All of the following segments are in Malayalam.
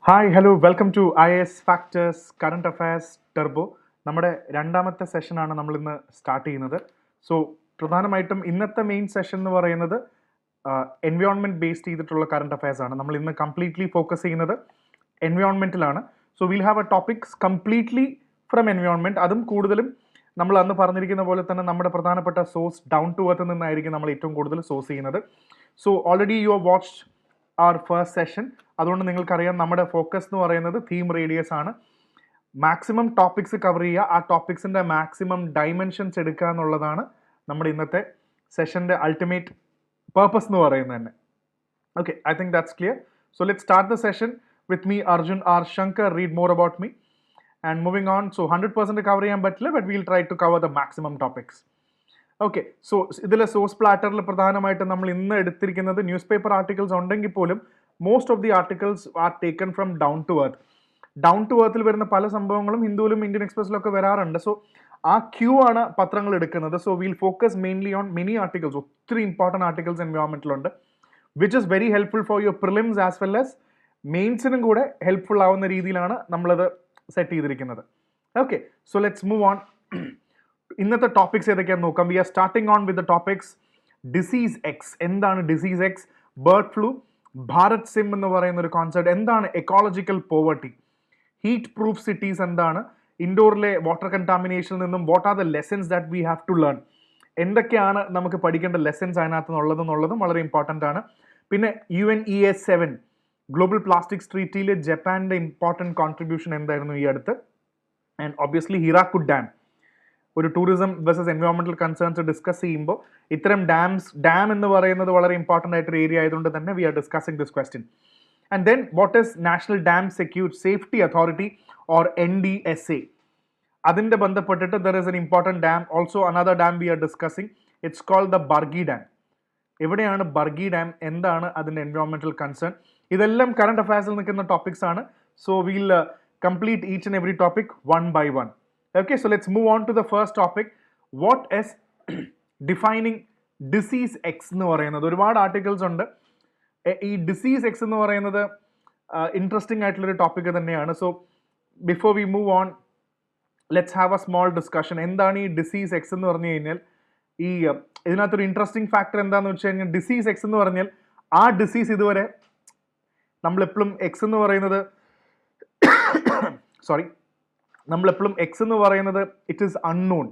Hi hello welcome to IAS factors current affairs turbo. നമ്മുടെ രണ്ടാമത്തെ സെഷനാണ് നമ്മൾ ഇന്ന് സ്റ്റാർട്ട് ചെയ്യുന്നത്. സോ പ്രധാനമായിട്ടും ഇന്നത്തെ മെയിൻ സെഷൻ എന്ന് പറയുന്നത് എൻവയോൺമെൻറ്റ് ബേസ്ഡ് ചെയ്തിട്ടുള്ള കറണ്ട് അഫയേഴ്സ് ആണ്. നമ്മൾ ഇന്ന് കംപ്ലീറ്റ്ലി ഫോക്കസ് ചെയ്യുന്നത് എൻവയോൺമെൻറ്റിലാണ്. So will have a topics completely from environment. അതും കൂടുതലും നമ്മൾ അന്ന് പറഞ്ഞിരിക്കുന്ന പോലെ തന്നെ നമ്മുടെ പ്രധാനപ്പെട്ട സോഴ്സ് ഡൗൺ ടു എർത്ത് നിന്നായിരിക്കും നമ്മൾ ഏറ്റവും കൂടുതൽ സോഴ്സ് ചെയ്യുന്നത്. So already you have watched our first session. അതുകൊണ്ട് നിങ്ങൾക്കറിയാം നമ്മുടെ ഫോക്കസ് എന്ന് പറയുന്നത് തീം റേഡിയസ് ആണ്. മാക്സിമം ടോപ്പിക്സ് കവർ ചെയ്യുക, ആ ടോപ്പിക്സിൻ്റെ മാക്സിമം ഡൈമെൻഷൻസ് എടുക്കുക എന്നുള്ളതാണ് നമ്മുടെ ഇന്നത്തെ സെഷൻ്റെ അൾട്ടിമേറ്റ് പർപ്പസ് എന്ന് പറയുന്നത് തന്നെ. Okay, I think that's clear. So let start the session with me Arjun R Shankar. Read more about me and moving on. So 100% cover ചെയ്യാൻ പറ്റില്ല, but will try to cover the maximum topics. Okay, so ഇതിലെ സോഴ്സ് പ്ലാറ്ററിൽ പ്രധാനമായിട്ടും നമ്മൾ ഇന്ന് എടുത്തിരിക്കുന്നത് ന്യൂസ് പേപ്പർ ആർട്ടിക്കിൾസ് ഉണ്ടെങ്കിൽ പോലും most of the articles are taken from Down to Earth. Down to എർത്തിൽ വരുന്ന പല സംഭവങ്ങളും ഹിന്ദുവിലും ഇന്ത്യൻ എക്സ്പ്രസിലൊക്കെ വരാറുണ്ട്. സോ ആ ക്യൂ ആണ് പത്രങ്ങൾ എടുക്കുന്നത്. So will focus mainly on many articles. ഒത്തിരി ഇമ്പോർട്ടൻറ്റ് ആർട്ടിക്കിൾസ് എൻവയോൺമെൻറ്റിലുണ്ട്, which is very helpful for your prelims as well as മെയിൻസിനും കൂടെ ഹെൽപ്ഫുൾ ആവുന്ന രീതിയിലാണ് നമ്മളത് സെറ്റ് ചെയ്തിരിക്കുന്നത്. Okay, so let's move on. ഇന്നത്തെ ടോപ്പിക്സ് ഏതൊക്കെയാണെന്ന് നോക്കാം. We are starting on with the topics disease X. എന്താണ് disease X? Bird flu, Bharat SIM എന്ന് പറയുന്ന ഒരു കോൺസെപ്റ്റ്. എന്താണ് ecological poverty? Heat proof cities എന്താണ്? ഇൻഡോറിലെ വാട്ടർ കണ്ടാമിനേഷനിൽ നിന്നും what are the lessons that we have to learn? എന്തൊക്കെയാണ് നമുക്ക് പഠിക്കേണ്ട ലെസൺസ് അതിനകത്ത് എന്നുള്ളതും വളരെ ഇമ്പോർട്ടൻ്റ് ആണ്. പിന്നെ UNEA 7 ഗ്ലോബൽ പ്ലാസ്റ്റിക്സ് ട്രീറ്റിയിൽ ജപ്പാൻ്റെ ഇമ്പോർട്ടൻറ്റ് കോൺട്രിബ്യൂഷൻ എന്തായിരുന്നു ഈ അടുത്ത്? And obviously Hirakud dam. ഒരു ടൂറിസം വേഴ്സസ് എൻവയോൺമെന്റൽ കൺസേൺസ് ഡിസ്കസ് ചെയ്യുമ്പോൾ ഇത്തരം ഡാം എന്ന് പറയുന്നത് വളരെ ഇമ്പോർട്ടൻ്റ് ആയിട്ടൊരു ഏരിയ ആയതുകൊണ്ട് തന്നെ we are discussing this question. And then what is National dam safety Authority or NDSA? അതിൻ്റെ ബന്ധപ്പെട്ടിട്ട് there is an important dam, also another dam we are discussing. It's called the Bargi dam. എവിടെയാണ് ബർഗി ഡാം? എന്താണ് അതിൻ്റെ എൻവയോൺമെന്റൽ കൺസേൺ? ഇതെല്ലാം കറണ്ട് അഫയേഴ്സിൽ നിൽക്കുന്ന ടോപ്പിക്സ് ആണ്. So will complete each and every topic one by one. Okay, so let's move on to the first topic. What is defining disease X എന്ന് പറയുന്നത്? ഒരുപാട് ആർട്ടിക്കിൾസ് ഉണ്ട്. ഈ ഡിസീസ് എക്സ് എന്ന് പറയുന്നത് ഇൻട്രസ്റ്റിംഗ് ആയിട്ടുള്ളൊരു ടോപ്പിക് തന്നെയാണ്. So before we move on, let's have A small discussion. എന്താണ് ഈ ഡിസീസ് എക്സ് എന്ന് പറഞ്ഞു കഴിഞ്ഞാൽ? ഈ ഇതിനകത്തൊരു ഇൻട്രസ്റ്റിംഗ് ഫാക്ടർ എന്താണെന്ന് വെച്ച് കഴിഞ്ഞാൽ, ഡിസീസ് എക്സ് എന്ന് പറഞ്ഞാൽ ആ ഡിസീസ് ഇതുവരെ നമ്മളെപ്പോഴും എക്സ് എന്ന് പറയുന്നത് നമ്മളെപ്പോഴും എക്സ് എന്ന് പറയുന്നത് ഇറ്റ് ഈസ് അൺനോൺ.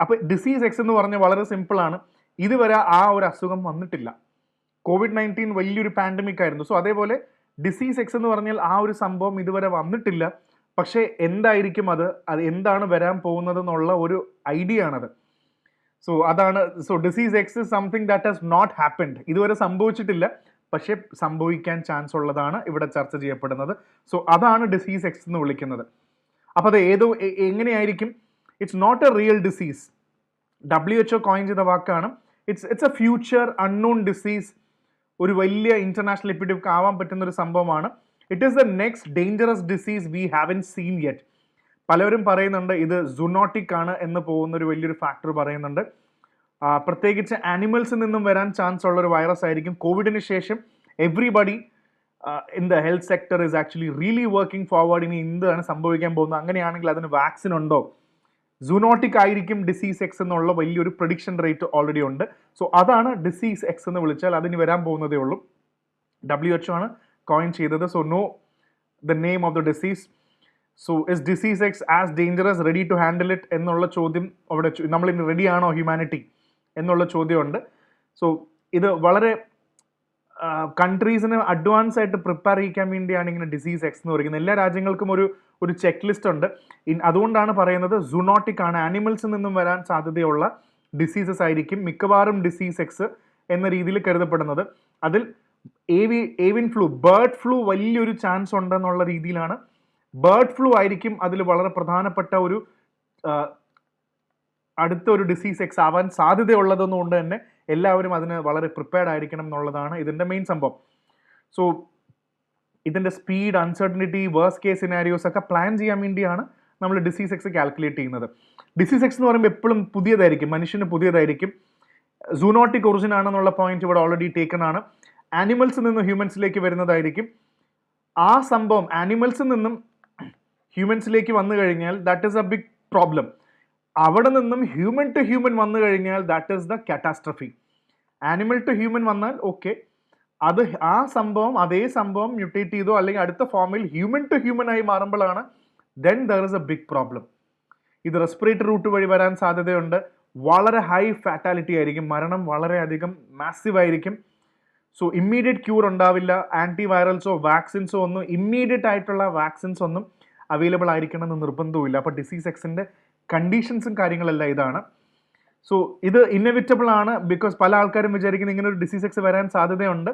അപ്പോൾ ഡിസീസ് എക്സ് എന്ന് പറഞ്ഞാൽ വളരെ സിമ്പിളാണ്. ഇതുവരെ ആ ഒരു അസുഖം വന്നിട്ടില്ല. COVID-19 വലിയൊരു പാൻഡമിക് ആയിരുന്നു. സോ അതേപോലെ ഡിസീസ് എക്സ് എന്ന് പറഞ്ഞാൽ ആ ഒരു സംഭവം ഇതുവരെ വന്നിട്ടില്ല. പക്ഷേ എന്തായിരിക്കും അത് എന്താണ് വരാൻ പോകുന്നത് എന്നുള്ള ഒരു ഐഡിയ ആണത്. സോ അതാണ്. So disease X is something that has not happened. ഇതുവരെ സംഭവിച്ചിട്ടില്ല, പക്ഷേ സംഭവിക്കാൻ ചാൻസ് ഉള്ളതാണ് ഇവിടെ ചർച്ച ചെയ്യപ്പെടുന്നത്. സോ അതാണ് ഡിസീസ് എക്സ് എന്ന് വിളിക്കുന്നത്. അപ്പോൾ അത് എങ്ങനെയായിരിക്കും? It's not a real disease. WHO coin ചെയ്ത വാക്കാണ്. It's a future unknown disease. ഒരു വലിയ ഇന്റർനാഷണൽ എപ്പിഡമിക് ആവാൻ പറ്റുന്ന ഒരു സംഭവമാണ്. It is the next dangerous disease we haven't seen yet. പലരും പറയുന്നുണ്ട് ഇത് സൂനോട്ടിക് ആണ് എന്ന് പോകുന്ന ഒരു വലിയൊരു ഫാക്ടർ പറയുന്നുണ്ട്. പ്രത്യേകിച്ച് ആനിമൽസിൽ നിന്നും വരാൻ ചാൻസ് ഉള്ള ഒരു വൈറസ് ആയിരിക്കും. കോവിഡിന് ശേഷം everybody in the health sector is actually really working forward. ഇനി എന്താണ് സംഭവിക്കാൻ പോകുന്നത്? അങ്ങനെയാണെങ്കിൽ അതിന് വാക്സിൻ ഉണ്ടോ? സൂനോട്ടിക് ആയിരിക്കും ഡിസീസ് എക്സ് എന്നുള്ള വലിയൊരു പ്രഡിക്ഷൻ റേറ്റ് ഓൾറെഡി ഉണ്ട്. സോ അതാണ് ഡിസീസ് എക്സ് എന്ന് വിളിച്ചാൽ. അതിന് വരാൻ പോകുന്നതേ ഉള്ളൂ. WHO ആണ് കോയിൻ ചെയ്തത്. So know the name of the disease. So is disease X as dangerous, ready to handle it എന്നുള്ള ചോദ്യം അവിടെ നമ്മളിന്ന് റെഡി ആണോ ഹ്യൂമാനിറ്റി എന്നുള്ള ചോദ്യമുണ്ട്. സോ ഇത് വളരെ കൺട്രീസിന് അഡ്വാൻസ് ആയിട്ട് പ്രിപ്പയർ ചെയ്യിക്കാൻ വേണ്ടിയാണ് ഇങ്ങനെ ഡിസീസ് എക്സ് എന്ന് പറയുന്നത്. എല്ലാ രാജ്യങ്ങൾക്കും ഒരു ചെക്ക് ലിസ്റ്റ് ഉണ്ട്. അതുകൊണ്ടാണ് പറയുന്നത് സൂനോട്ടിക് ആണ്, ആനിമൽസിൽ നിന്നും വരാൻ സാധ്യതയുള്ള ഡിസീസസ് ആയിരിക്കും മിക്കവാറും ഡിസീസ് എക്സ് എന്ന രീതിയിൽ കരുതപ്പെടുന്നത്. അതിൽ ഏവിയൻ ഫ്ലൂ, ബേർഡ് ഫ്ലൂ വലിയൊരു ചാൻസ് ഉണ്ടെന്നുള്ള രീതിയിലാണ്. ബേർഡ് ഫ്ലൂ ആയിരിക്കും അതിൽ വളരെ പ്രധാനപ്പെട്ട ഒരു അടുത്തൊരു ഡിസീസ് എക്സ് ആവാൻ സാധ്യതയുള്ളതെന്നുകൊണ്ട് തന്നെ എല്ലാവരും അതിന് വളരെ പ്രിപ്പയർഡ് ആയിരിക്കണം എന്നുള്ളതാണ് ഇതിൻ്റെ മെയിൻ സംഭവം. സോ ഇതിൻ്റെ speed, uncertainty, worst case scenarios ഒക്കെ പ്ലാൻ ചെയ്യാൻ വേണ്ടിയാണ് നമ്മൾ ഡിസീസ് എക്സ് കാൽക്കുലേറ്റ് ചെയ്യുന്നത്. ഡിസീസ് എക്സ് എന്ന് പറയുമ്പോൾ എപ്പോഴും പുതിയതായിരിക്കും, മനുഷ്യന് പുതിയതായിരിക്കും. സൂനോട്ടിക് ഒറിജിൻ ആണെന്നുള്ള പോയിന്റ് ഇവിടെ ഓൾറെഡി ടേക്കൺ ആണ്. ആനിമൽസിൽ നിന്ന് ഹ്യൂമൻസിലേക്ക് വരുന്നതായിരിക്കും. ആ സംഭവം ആനിമൽസിൽ നിന്നും ഹ്യൂമൻസിലേക്ക് വന്നു കഴിഞ്ഞാൽ that is a big problem. അവിടെ നിന്നും ഹ്യൂമൻ ടു ഹ്യൂമൻ വന്നു കഴിഞ്ഞാൽ that is the catastrophe. Animal to human വന്നാൽ ഓക്കെ, അത് ആ സംഭവം അതേ സംഭവം മ്യൂട്ടേറ്റ് ചെയ്തോ അല്ലെങ്കിൽ അടുത്ത ഫോമിൽ ഹ്യൂമൻ ടു ഹ്യൂമൻ ആയി മാറുമ്പോഴാണ് then there is a big problem. ഇത് റെസ്പിറേറ്ററി റൂട്ട് വഴി വരാൻ സാധ്യതയുണ്ട്. വളരെ ഹൈ ഫാറ്റാലിറ്റി ആയിരിക്കും, മരണം വളരെയധികം മാസീവ് ആയിരിക്കും. സോ ഇമ്മീഡിയറ്റ് ക്യൂർ ഉണ്ടാവില്ല. ആൻറ്റിവൈറൽസോ വാക്സിൻസോ ഒന്നും ഇമ്മീഡിയറ്റ് ആയിട്ടുള്ള വാക്സിൻസ് ഒന്നും അവൈലബിൾ ആയിരിക്കണം എന്ന് നിർബന്ധവുമില്ല. അപ്പോൾ ഡിസീസ് എക്സിൻ്റെ കണ്ടീഷൻസും കാര്യങ്ങളെല്ലാം ഇതാണ്. സോ ഇത് ഇന്നെവിറ്റബിൾ ആണ്. ബിക്കോസ് പല ആൾക്കാരും വിചാരിക്കുന്നത് ഇങ്ങനെ ഒരു ഡിസീസ് എക്സ് വരാൻ സാധ്യതയുണ്ട്.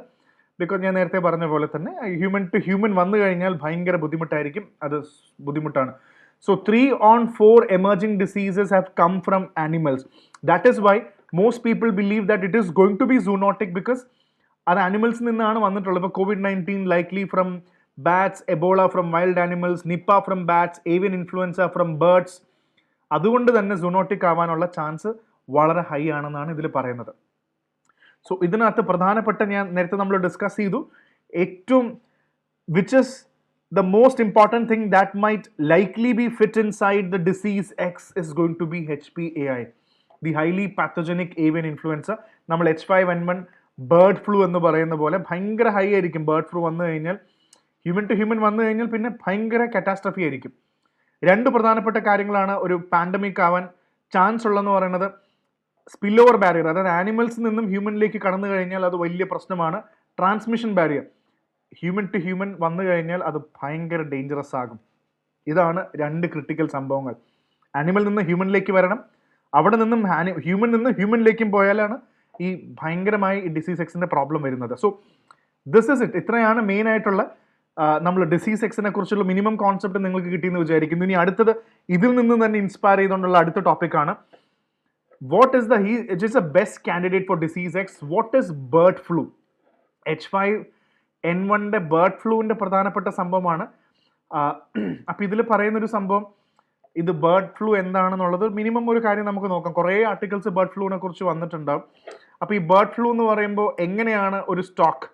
ബിക്കോസ് ഞാൻ നേരത്തെ പറഞ്ഞ പോലെ തന്നെ ഹ്യൂമൻ ടു ഹ്യൂമൻ വന്നു കഴിഞ്ഞാൽ ഭയങ്കര ബുദ്ധിമുട്ടായിരിക്കും. അത് ബുദ്ധിമുട്ടാണ്. So 3 on 4 emerging diseases have come from animals. That is why most people believe that it is going to be zoonotic because അത് ആനിമൽസിൽ നിന്നാണ് വന്നിട്ടുള്ളത്. ഇപ്പോൾ COVID-19 likely from bats, Ebola from wild animals, Nipah from bats, avian influenza from birds. അതുകൊണ്ട് തന്നെ സൂണോട്ടിക് ആവാനുള്ള ചാൻസ് വളരെ ഹൈ ആണെന്നാണ് ഇതിൽ പറയുന്നത്. സോ ഇതിനകത്ത് പ്രധാനപ്പെട്ട ഞാൻ നേരത്തെ നമ്മൾ ഡിസ്കസ് ചെയ്തു ഏറ്റവും which is the most important thing that might likely be fit inside the disease X is going to be HPAI, the highly pathogenic avian influenza. നമ്മൾ H5N1 ബേർഡ് ഫ്ലൂ എന്ന് പറയുന്ന പോലെ ഭയങ്കര ഹൈ ആയിരിക്കും. ബേർഡ് ഫ്ലൂ വന്നു കഴിഞ്ഞാൽ ഹ്യൂമൻ ടു ഹ്യൂമൻ വന്നു കഴിഞ്ഞാൽ പിന്നെ ഭയങ്കര കാറ്റാസ്ട്രഫി ആയിരിക്കും. രണ്ട് പ്രധാനപ്പെട്ട കാര്യങ്ങളാണ് ഒരു പാൻഡമിക് ആവാൻ ചാൻസ് ഉള്ളതെന്ന് പറയുന്നത്. സ്പിൽ ഓവർ ബാരിയർ, അതായത് ആനിമൽസിൽ നിന്നും ഹ്യൂമനിലേക്ക് കടന്നു കഴിഞ്ഞാൽ അത് വലിയ പ്രശ്നമാണ്. Transmission barrier, human to human വന്നു കഴിഞ്ഞാൽ അത് ഭയങ്കര ഡേഞ്ചറസ് ആകും. ഇതാണ് രണ്ട് ക്രിട്ടിക്കൽ സംഭവങ്ങൾ. ആനിമൽ നിന്ന് ഹ്യൂമനിലേക്ക് വരണം, അവിടെ നിന്നും ഹ്യൂമൻ നിന്ന് ഹ്യൂമനിലേക്കും പോയാലാണ് ഈ ഭയങ്കരമായി ഡിസീസ് എക്സിൻ്റെ പ്രോബ്ലം വരുന്നത്. So this is it. ഇത്രയാണ് മെയിൻ ആയിട്ടുള്ള നമ്മൾ ഡിസീസ് എക്സിനെ കുറിച്ചുള്ള മിനിമം കോൺസെപ്റ്റ് നിങ്ങൾക്ക് കിട്ടിയെന്ന് വിചാരിക്കുന്നു. ഇനി അടുത്തത് ഇതിൽ നിന്ന് തന്നെ ഇൻസ്പയർ ചെയ്തുകൊണ്ടുള്ള അടുത്ത ടോപ്പിക്കാണ് what is it is a best candidate for disease X. What is bird flu? H5N1 bird ഫ്ലൂവിൻ്റെ പ്രധാനപ്പെട്ട സംഭവമാണ്. അപ്പോൾ ഇതിൽ പറയുന്നൊരു സംഭവം, ഇത് ബേർഡ് ഫ്ലൂ എന്താണെന്നുള്ളത് മിനിമം ഒരു കാര്യം നമുക്ക് നോക്കാം. കുറേ ആർട്ടിക്കിൾസ് ബേർഡ് ഫ്ലൂവിനെ കുറിച്ച് വന്നിട്ടുണ്ടാവും. അപ്പോൾ ഈ ബേർഡ് ഫ്ലൂ എന്ന് പറയുമ്പോൾ എങ്ങനെയാണ് ഒരു സ്റ്റോക്ക്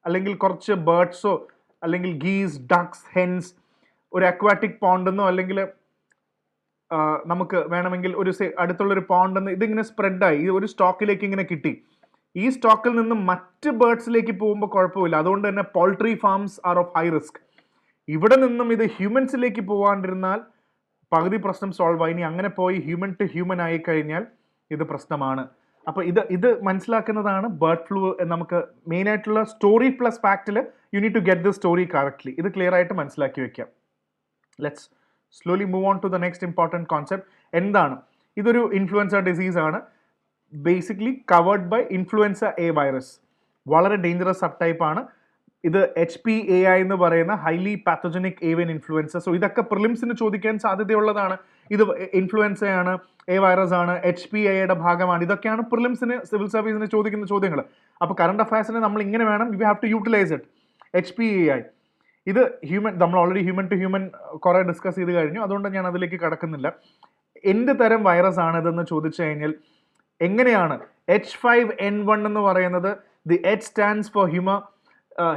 അല്ലെങ്കിൽ കുറച്ച് ബേർഡ്സോ അല്ലെങ്കിൽ ഗീസ്, ഡക്സ്, ഹെൻസ് ഒരു അക്വാറ്റിക് പോണ്ടെന്നോ അല്ലെങ്കിൽ നമുക്ക് വേണമെങ്കിൽ ഒരു അടുത്തുള്ളൊരു പോണ്ടെന്ന് ഇതിങ്ങനെ സ്പ്രെഡായി ഒരു സ്റ്റോക്കിലേക്ക് ഇങ്ങനെ കിട്ടി. ഈ സ്റ്റോക്കിൽ നിന്ന് മറ്റ് ബേർഡ്സിലേക്ക് പോകുമ്പോൾ കുഴപ്പമില്ല. അതുകൊണ്ട് തന്നെ poultry farms are of high risk. ഇവിടെ നിന്നും ഇത് ഹ്യൂമൻസിലേക്ക് പോകാണ്ടിരുന്നാൽ പകുതി പ്രശ്നം സോൾവ് ആയി. ഇനി അങ്ങനെ പോയി ഹ്യൂമൻ ടു ഹ്യൂമൻ ആയി കഴിഞ്ഞാൽ ഇത് പ്രശ്നമാണ്. അപ്പോൾ ഇത് മനസ്സിലാക്കുന്നതാണ് ബേർഡ് ഫ്ലൂ. നമുക്ക് മെയിൻ ആയിട്ടുള്ള സ്റ്റോറി പ്ലസ് ഫാക്റ്റിൽ you need to get the story correctly. ഇത് ക്ലിയർ ആയിട്ട് മനസ്സിലാക്കി വെക്കാം. Let's slowly move on to the next important concept. എന്താണ് ഇതൊരു ഇൻഫ്ലുവൻസ ഡിസീസ് ആണ്. Basically covered by influenza A virus. വളരെ ഡേഞ്ചറസ് സബ് ടൈപ്പ് ആണ് ഇത്. HPAI എന്ന് പറയുന്ന highly pathogenic avian influenza. So ഇതൊക്കെ പ്രിലിംസിന് ചോദിക്കാൻ സാധ്യതയുള്ളതാണ്. ഇത് ഇൻഫ്ലുവൻസയാണ്, എ വൈറസ് ആണ്, HPAIയുടെ ഭാഗമാണ്. ഇതൊക്കെയാണ് പ്രിലിംസിന് സിവിൽ സർവീസിന് ചോദിക്കുന്ന ചോദ്യങ്ങൾ. അപ്പോൾ കറണ്ട് അഫയേഴ്സിന് നമ്മൾ ഇങ്ങനെ വേണം, you have to utilise it. HPAI ഇത് നമ്മൾ ഓൾറെഡി ഹ്യൂമൻ ടു ഹ്യൂമൻ കുറേ ഡിസ്കസ് ചെയ്ത് കഴിഞ്ഞു, അതുകൊണ്ട് ഞാൻ അതിലേക്ക് കടക്കുന്നില്ല. എന്ത് തരം വൈറസ് ആണ് ഇതെന്ന് ചോദിച്ചു കഴിഞ്ഞാൽ എങ്ങനെയാണ് H5N1 എന്ന് പറയുന്നത്? The H stands for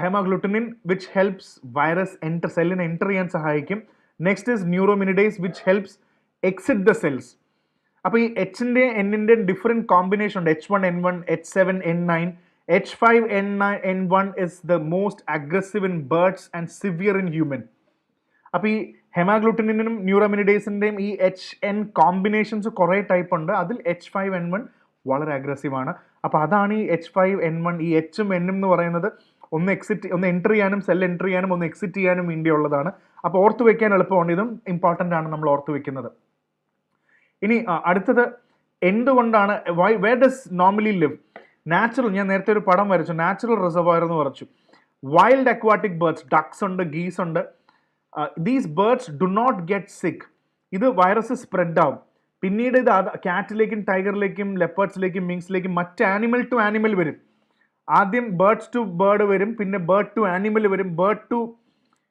haemagglutinin which helps virus സെല്ലിനെ എൻ്റർ ചെയ്യാൻ സഹായിക്കും. Next is neuraminidase which helps exit the cells. അപ്പോൾ ഈ Hൻ്റെ Nൻ്റെ ഡിഫറെൻറ്റ് കോമ്പിനേഷൻ ഉണ്ട്. H1N1, H7N9. H5N1 is the most aggressive in birds and severe in human. അപ്പോൾ ഈ ഹെമാഗ്ലൂട്ടിനും ന്യൂറോമിനിഡേസിൻ്റെയും ഈ HN കോമ്പിനേഷൻസ് കുറേ ടൈപ്പ് ഉണ്ട്. അതിൽ H5N1 വളരെ അഗ്രസീവാണ്. അപ്പോൾ അതാണ് ഈ H5N1. ഈ Hഉം Nഉം എന്ന് പറയുന്നത് ഒന്ന് എൻ്റർ ചെയ്യാനും സെൽ എൻ്റർ ചെയ്യാനും ഒന്ന് എക്സിറ്റ് ചെയ്യാനും വേണ്ടിയുള്ളതാണ്. അപ്പോൾ ഓർത്ത് വയ്ക്കാൻ എളുപ്പമുണ്ട്. ഇതും ഇമ്പോർട്ടൻ്റ് ആണ് നമ്മൾ ഓർത്ത് വയ്ക്കുന്നത്. ഇനി അടുത്തത് എന്തുകൊണ്ടാണ് where does normally live? Natural, ഞാൻ നേരത്തെ ഒരു പടം വരച്ചു, നാച്ചുറൽ റിസർവോയർ എന്ന് പറഞ്ഞു. വൈൽഡ് അക്വാറ്റിക് ബേർഡ്സ്, ഡക്സ് ഉണ്ട്, ഗീസ് ഉണ്ട്. These birds do not get sick. ഇത് വൈറസ് സ്പ്രെഡ് ആവും. പിന്നീട് ഇത് ക്യാറ്റിലേക്കും ടൈഗറിലേക്കും ലെപ്പേർഡ്സിലേക്കും മിങ്സിലേക്കും മറ്റ് ആനിമൽ ടു ആനിമൽ വരും. ആദ്യം ബേർഡ്സ് ടു ബേർഡ് വരും, പിന്നെ ബേർഡ് ടു ആനിമൽ വരും, bird to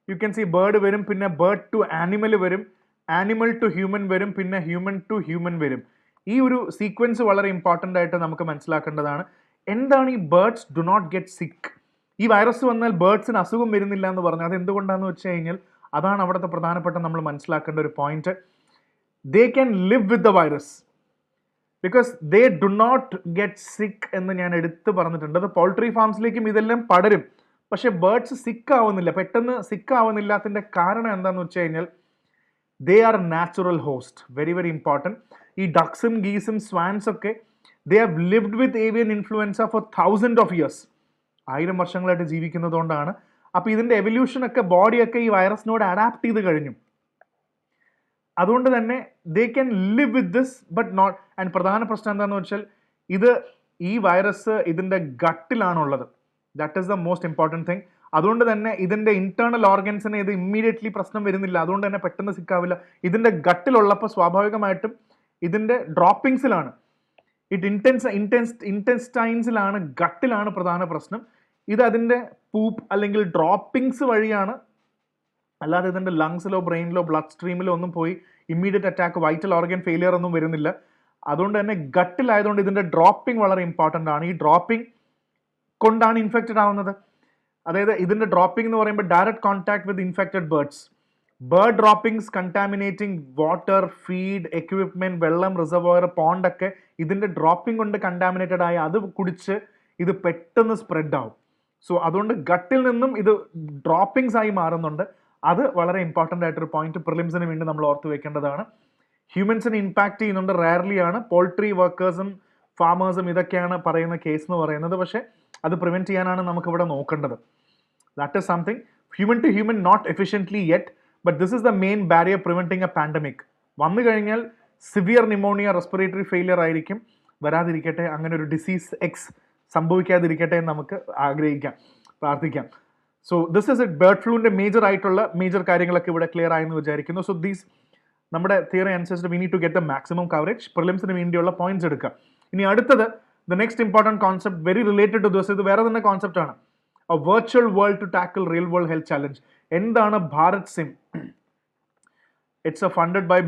you can see bird വരും, പിന്നെ ബേർഡ് ടു ആനിമൽ വരും, ആനിമൽ ടു ഹ്യൂമൻ വരും, പിന്നെ ഹ്യൂമൻ ടു ഹ്യൂമൻ വരും. ഈ ഒരു സീക്വൻസ് വളരെ ഇമ്പോർട്ടൻ്റ് ആയിട്ട് നമുക്ക് മനസ്സിലാക്കേണ്ടതാണ്. എന്താണ് ഈ ബേർഡ്സ് ഡു നോട്ട് ഗെറ്റ് സിക്ക്? ഈ വൈറസ് വന്നാൽ ബേർഡ്സിന് അസുഖം വരുന്നില്ല എന്ന് പറഞ്ഞു. അത് എന്തുകൊണ്ടാണെന്ന് വെച്ച് കഴിഞ്ഞാൽ അതാണ് അവിടുത്തെ പ്രധാനപ്പെട്ട നമ്മൾ മനസ്സിലാക്കേണ്ട ഒരു point. They can live with the virus because they do not get sick എന്ന് ഞാൻ എടുത്ത് പറഞ്ഞിട്ടുണ്ട്. അത് പോൾട്രി ഫാംസിലേക്കും ഇതെല്ലാം പടരും. പക്ഷെ ബേർഡ്സ് സിക്ക് ആവുന്നില്ല, പെട്ടെന്ന് സിക്ക് ആവുന്നില്ലാത്തതിൻ്റെ കാരണം എന്താണെന്ന് വെച്ച് കഴിഞ്ഞാൽ they are natural host. Very very important. ഈ ഡക്സും ഗീസും സ്വാൻസ് ഒക്കെ they have lived with avian influenza for 1000 of years. 1000 വർഷങ്ങളായിട്ട് ജീവിക്കുന്നതുകൊണ്ടാണ്. അപ്പോൾ ഇതിൻ്റെ എവല്യൂഷനൊക്കെ ബോഡിയൊക്കെ ഈ വൈറസിനോട് അഡാപ്റ്റ് ചെയ്ത് കഴിഞ്ഞു. അതുകൊണ്ട് തന്നെ they can live with this but not. And പ്രധാന പ്രശ്നം എന്താണെന്ന് വെച്ചാൽ ഈ വൈറസ് ഇതിൻ്റെ ഗട്ടിലാണുള്ളത്. That is the most important thing. അതുകൊണ്ട് തന്നെ ഇതിൻ്റെ ഇന്റേണൽ ഓർഗൻസിന് ഇത് ഇമ്മീഡിയറ്റ്ലി പ്രശ്നം വരുന്നില്ല. അതുകൊണ്ട് തന്നെ പെട്ടെന്ന് സിക്കാവില്ല. ഇതിൻ്റെ ഗട്ടിലുള്ളപ്പോൾ സ്വാഭാവികമായിട്ടും ഇതിൻ്റെ ഡ്രോപ്പിങ്സിലാണ്, ഇൻറ്റെസ്റ്റൈൻസിലാണ്, ഗട്ടിലാണ് പ്രധാന പ്രശ്നം. ഇത് അതിൻ്റെ പൂപ്പ് അല്ലെങ്കിൽ ഡ്രോപ്പിങ്സ് വഴിയാണ്, അല്ലാതെ ഇതിൻ്റെ ലങ്സിലോ ബ്രെയിനിലോ ബ്ലഡ് സ്ട്രീമിലോ ഒന്നും പോയി immediate attack, vital organ failure ഒന്നും വരുന്നില്ല. അതുകൊണ്ട് തന്നെ ഗട്ടിലായതുകൊണ്ട് ഇതിൻ്റെ ഡ്രോപ്പിംഗ് വളരെ ഇമ്പോർട്ടൻ്റ് ആണ്. ഈ ഡ്രോപ്പിംഗ് കൊണ്ടാണ് ഇൻഫെക്റ്റഡ് ആവുന്നത്. അതായത് ഇതിൻ്റെ ഡ്രോപ്പിംഗ് എന്ന് പറയുമ്പോൾ ഡയറക്റ്റ് കോൺടാക്ട് വിത്ത് infected birds, bird droppings contaminating water, feed, equipment, വെള്ളം, റിസർവോയർ, പോണ്ടൊക്കെ ഇതിൻ്റെ ഡ്രോപ്പിംഗ് കൊണ്ട് കണ്ടാമിനേറ്റഡ് ആയി അത് കുടിച്ച് ഇത് പെട്ടെന്ന് സ്പ്രെഡ് ആവും. സോ അതുകൊണ്ട് ഗട്ടിൽ നിന്നും ഇത് ഡ്രോപ്പിംഗ്സ് ആയി മാറുന്നുണ്ട്. അത് വളരെ ഇമ്പോർട്ടൻ്റ് ആയിട്ടൊരു പോയിന്റ് പ്രിലിംസിന് വേണ്ടി നമ്മൾ ഓർത്ത് വെക്കേണ്ടതാണ്. ഹ്യൂമൻസിനെ ഇമ്പാക്ട് ചെയ്യുന്നുണ്ട്, റയർലി ആണ്. പോൾട്രി വർക്കേഴ്സും ഫാമേഴ്സും ഇതൊക്കെയാണ് പറയുന്ന കേസ് എന്ന് പറയുന്നത്. പക്ഷേ അത് പ്രിവെൻറ്റ് ചെയ്യാനാണ് നമുക്കിവിടെ നോക്കേണ്ടത്. That is something. Human to human not efficiently yet, but this is the main barrier preventing a pandemic. വന്നു കഴിഞ്ഞാൽ സിവിയർ ന്യൂമോണിയ, റെസ്പിറേറ്ററി ഫെയിലിയർ ആയിരിക്കും. വരാതിരിക്കട്ടെ, അങ്ങനെ ഒരു ഡിസീസ് എക്സ് സംഭവിക്കാതിരിക്കട്ടെ എന്ന് നമുക്ക് ആഗ്രഹിക്കാം, പ്രാർത്ഥിക്കാം. So this is it. Bird ഫ്ലൂവിൻ്റെ മേജർ കാര്യങ്ങളൊക്കെ ഇവിടെ ക്ലിയർ ആയെന്ന് വിചാരിക്കുന്നു. സോ ദീസ് നമ്മുടെ തിയറി അനുസരിച്ച് we need to get the maximum coverage. പ്രിലിംസിന് വേണ്ടിയുള്ള പോയിന്റ്സ് എടുക്കുക. ഇനി അടുത്തത് the next important concept, very related to this, ഇത് വേറെ തന്നെ കോൺസെപ്റ്റ് ആണ്. A virtual world to tackle real world health challenge. എന്താണ് Bharat Sim? It's funded by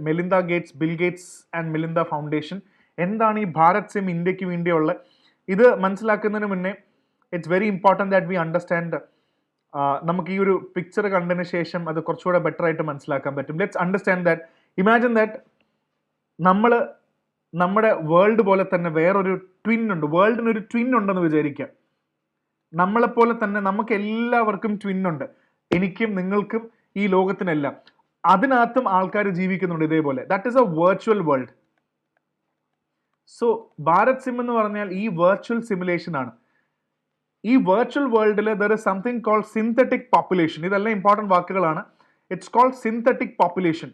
Melinda Gates, Bill Gates and Melinda foundation. എന്താണ് ഈ ഭാരത് സിം ഇന്ത്യക്ക് വേണ്ടിയുള്ള? ഇത് മനസ്സിലാക്കുന്നതിന് മുന്നേ it's very important that we understand. നമുക്ക് ഈ ഒരു പിക്ചർ കണ്ടതിന് ശേഷം അത് കുറച്ചുകൂടെ ബെറ്റർ ആയിട്ട് മനസ്സിലാക്കാൻ പറ്റും. Let's understand that, imagine that നമ്മുടെ വേൾഡ് പോലെ തന്നെ വേറൊരു ട്വിൻ ഉണ്ട്. വേൾഡിനൊരു ട്വിൻ ഉണ്ടെന്ന് വിചാരിക്കാം. നമ്മളെപ്പോലെ തന്നെ നമുക്ക് എല്ലാവർക്കും ട്വിൻ ഉണ്ട്, എനിക്കും നിങ്ങൾക്കും ഈ ലോകത്തിനെല്ലാം. അതിനകത്തും ആൾക്കാർ ജീവിക്കുന്നുണ്ട് ഇതേപോലെ. That is A virtual world. So Bharat SIM എന്ന് പറഞ്ഞാൽ ഈ വെർച്വൽ സിമുലേഷൻ ആണ്. ഈ വെർച്വൽ വേൾഡിൽ there is something called synthetic population. ഇതെല്ലാം ഇമ്പോർട്ടൻറ്റ് വാക്കുകളാണ്. It's called synthetic population.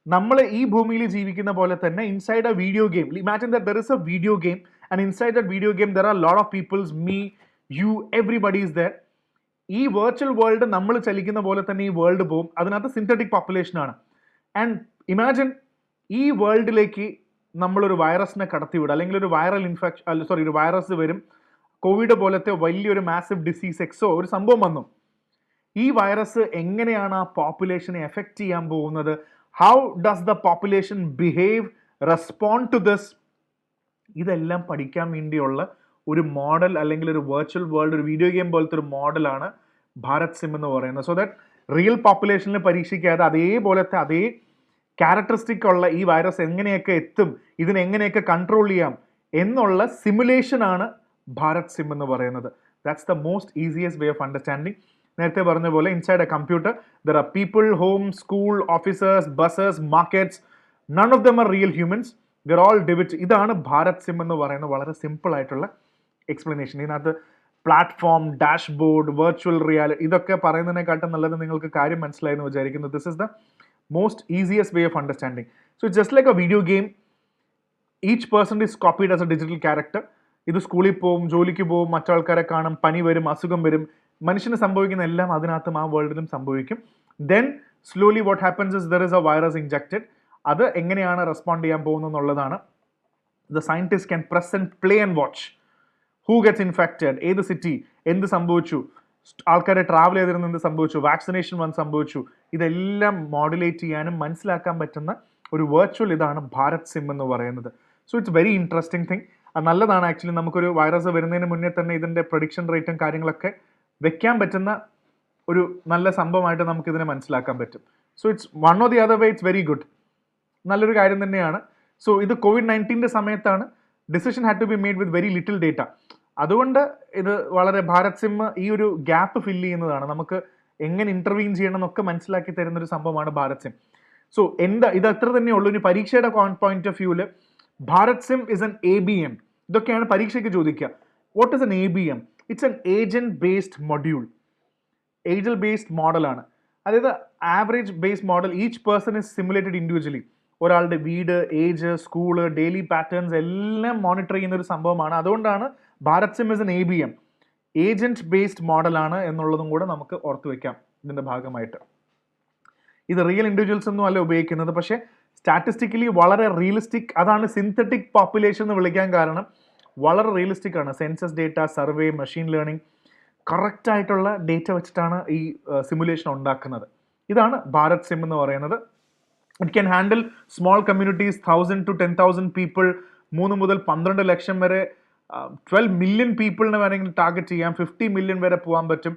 നമ്മൾ ഈ ഭൂമിയിൽ ജീവിക്കുന്ന പോലെ തന്നെ inside A video game, imagine that there is A video game and inside that video game there are lot of people's, me, U, everybody is there. ഈ വെർച്വൽ വേൾഡ് നമ്മൾ ചലിക്കുന്ന പോലെ തന്നെ ഈ വേൾഡ് പോവും. അതിനകത്ത് സിന്തറ്റിക് പോപ്പുലേഷൻ ആണ്. ആൻഡ് ഇമാജിൻ ഈ വേൾഡിലേക്ക് നമ്മളൊരു വൈറസിനെ കടത്തിവിടും, അല്ലെങ്കിൽ ഒരു ഒരു വൈറസ് വരും, കോവിഡ് പോലത്തെ വലിയൊരു മാസീവ് ഡിസീസ് എക്സോ ഒരു സംഭവം വന്നു. ഈ വൈറസ് എങ്ങനെയാണ് ആ പോപ്പുലേഷനെ എഫക്റ്റ് ചെയ്യാൻ പോകുന്നത്? How does the population behave, respond to this? ഇതെല്ലാം പഠിക്കാൻ വേണ്ടിയുള്ള ഒരു മോഡൽ, അല്ലെങ്കിൽ ഒരു വെർച്വൽ വേൾഡ്, ഒരു വീഡിയോ ഗെയിം പോലത്തെ ഒരു മോഡലാണ് ഭാരത് സിം എന്ന് പറയുന്നത്. സോ ദാറ്റ് റിയൽ പോപ്പുലേഷനിൽ പരീക്ഷിക്കാതെ അതേപോലത്തെ അതേ ക്യാരക്ടറിസ്റ്റിക് ഉള്ള ഈ വൈറസ് എങ്ങനെയൊക്കെ എത്തും, ഇതിനെങ്ങനെയൊക്കെ കൺട്രോൾ ചെയ്യാം എന്നുള്ള സിമുലേഷനാണ് ഭാരത് സിം എന്ന് പറയുന്നത്. That's the most easiest way of understanding. നേരത്തെ പറഞ്ഞ പോലെ inside a computer there are people, home, school, officers, buses, markets. None of them are real humans, there all ഡിവിറ്റ്. ഇതാണ് ഭാരത് സിം എന്ന് പറയുന്നത്. വളരെ സിമ്പിൾ ആയിട്ടുള്ള എക്സ്പ്ലനേഷൻ. ഇതിനകത്ത് പ്ലാറ്റ്ഫോം, ഡാഷ്ബോർഡ്, വെർച്വൽ റിയാലിറ്റി ഇതൊക്കെ പറയുന്നതിനെക്കാട്ടും നല്ലത് നിങ്ങൾക്ക് കാര്യം മനസ്സിലായെന്ന് വിചാരിക്കുന്നു. This is the most easiest way of understanding. So it's just like a video game. Each person is copied as a digital character. ഇത് സ്കൂളിൽ പോവും, ജോലിക്ക് പോവും, മറ്റാൾക്കാരെ കാണും, പനി വരും, അസുഖം വരും, മനുഷ്യന് സംഭവിക്കുന്ന എല്ലാം അതിനകത്തും ആ വേൾഡിലും സംഭവിക്കും. Then slowly what happens is there is a virus injected. അത് എങ്ങനെയാണ് റെസ്പോണ്ട് ചെയ്യാൻ പോകുന്നത് എന്നുള്ളതാണ്. The scientist can press and play and watch who gets infected, ഏത് സിറ്റി, എന്ത് സംഭവിച്ചു, ആൾക്കാരെ ട്രാവൽ ചെയ്തിരുന്ന എന്ത് സംഭവിച്ചു, വാക്സിനേഷൻ വന്ന് സംഭവിച്ചു, ഇതെല്ലാം മോഡുലേറ്റ് ചെയ്യാനും മനസ്സിലാക്കാൻ പറ്റുന്ന ഒരു വെർച്വൽ ഇതാണ് ഭാരത് സിം എന്ന് പറയുന്നത്. So it's very interesting thing. അത് നല്ലതാണ് ആക്ച്വലി. നമുക്കൊരു വൈറസ് വരുന്നതിന് മുന്നേ തന്നെ ഇതിൻ്റെ പ്രൊഡിക്ഷൻ റേറ്റും കാര്യങ്ങളൊക്കെ വെക്കാൻ പറ്റുന്ന ഒരു നല്ല സംഭവമായിട്ട് നമുക്ക് ഇതിനെ മനസ്സിലാക്കാൻ പറ്റും. So it's one or the other way it's very good. നല്ലൊരു കാര്യം തന്നെയാണ്. സോ ഇത് COVID-19 സമയത്താണ് decision had to be made with very little data. അതുകൊണ്ട് ഇത് വളരെ ഭാരത് സിം ഈ ഒരു ഗ്യാപ്പ് ഫില്ല് ചെയ്യുന്നതാണ്. നമുക്ക് എങ്ങനെ ഇന്റർവീൻ ചെയ്യണം എന്നൊക്കെ മനസ്സിലാക്കി തരുന്ന ഒരു സംഭവമാണ് ഭാരത് സിം. സോ ഇത് അത്ര തന്നെ ഉള്ളൂ. ഇനി പരീക്ഷയുടെ പോയിന്റ് ഓഫ് വ്യൂവിൽ Bharat SIM is an ABM. ഇതൊക്കെയാണ് പരീക്ഷയ്ക്ക് ചോദിക്കുക. What is an ABM? It's an agent based module. Agent based മോഡലാണ്. അതായത് average based model. Each person is simulated individually. ഒരാളുടെ വീട്, ഏജ്, സ്കൂള്, ഡെയിലി പാറ്റേൺസ് എല്ലാം മോണിറ്റർ ചെയ്യുന്ന ഒരു സംഭവമാണ്. അതുകൊണ്ടാണ് Bharat SIM is an ABM, agent based മോഡലാണ് എന്നുള്ളതും കൂടെ നമുക്ക് ഓർത്തു വെക്കാം ഇതിന്റെ ഭാഗമായിട്ട്. ഇത് റിയൽ ഇൻഡിവിജ്വൽസ് ഒന്നും അല്ല ഉപയോഗിക്കുന്നത്, പക്ഷേ സ്റ്റാറ്റിസ്റ്റിക്കലി വളരെ റിയലിസ്റ്റിക്. അതാണ് സിന്തറ്റിക് പോപ്പുലേഷൻ എന്ന് വിളിക്കാൻ കാരണം. വളരെ റിയലിസ്റ്റിക് ആണ്. Census data, survey, machine learning, correct ആയിട്ടുള്ള ഡേറ്റ വെച്ചിട്ടാണ് ഈ സിമുലേഷൻ ഉണ്ടാക്കുന്നത്. ഇതാണ് ഭാരത് സിം എന്ന് പറയുന്നത്. It can handle small communities, 1000 to 10,000 people, 3 മുതൽ 12 ലക്ഷം വരെ, 12 മില്യൺ പീപ്പിളിനെ വേണമെങ്കിൽ ടാർഗറ്റ് ചെയ്യാം, 50 മില്യൺ വരെ പോകാൻ പറ്റും.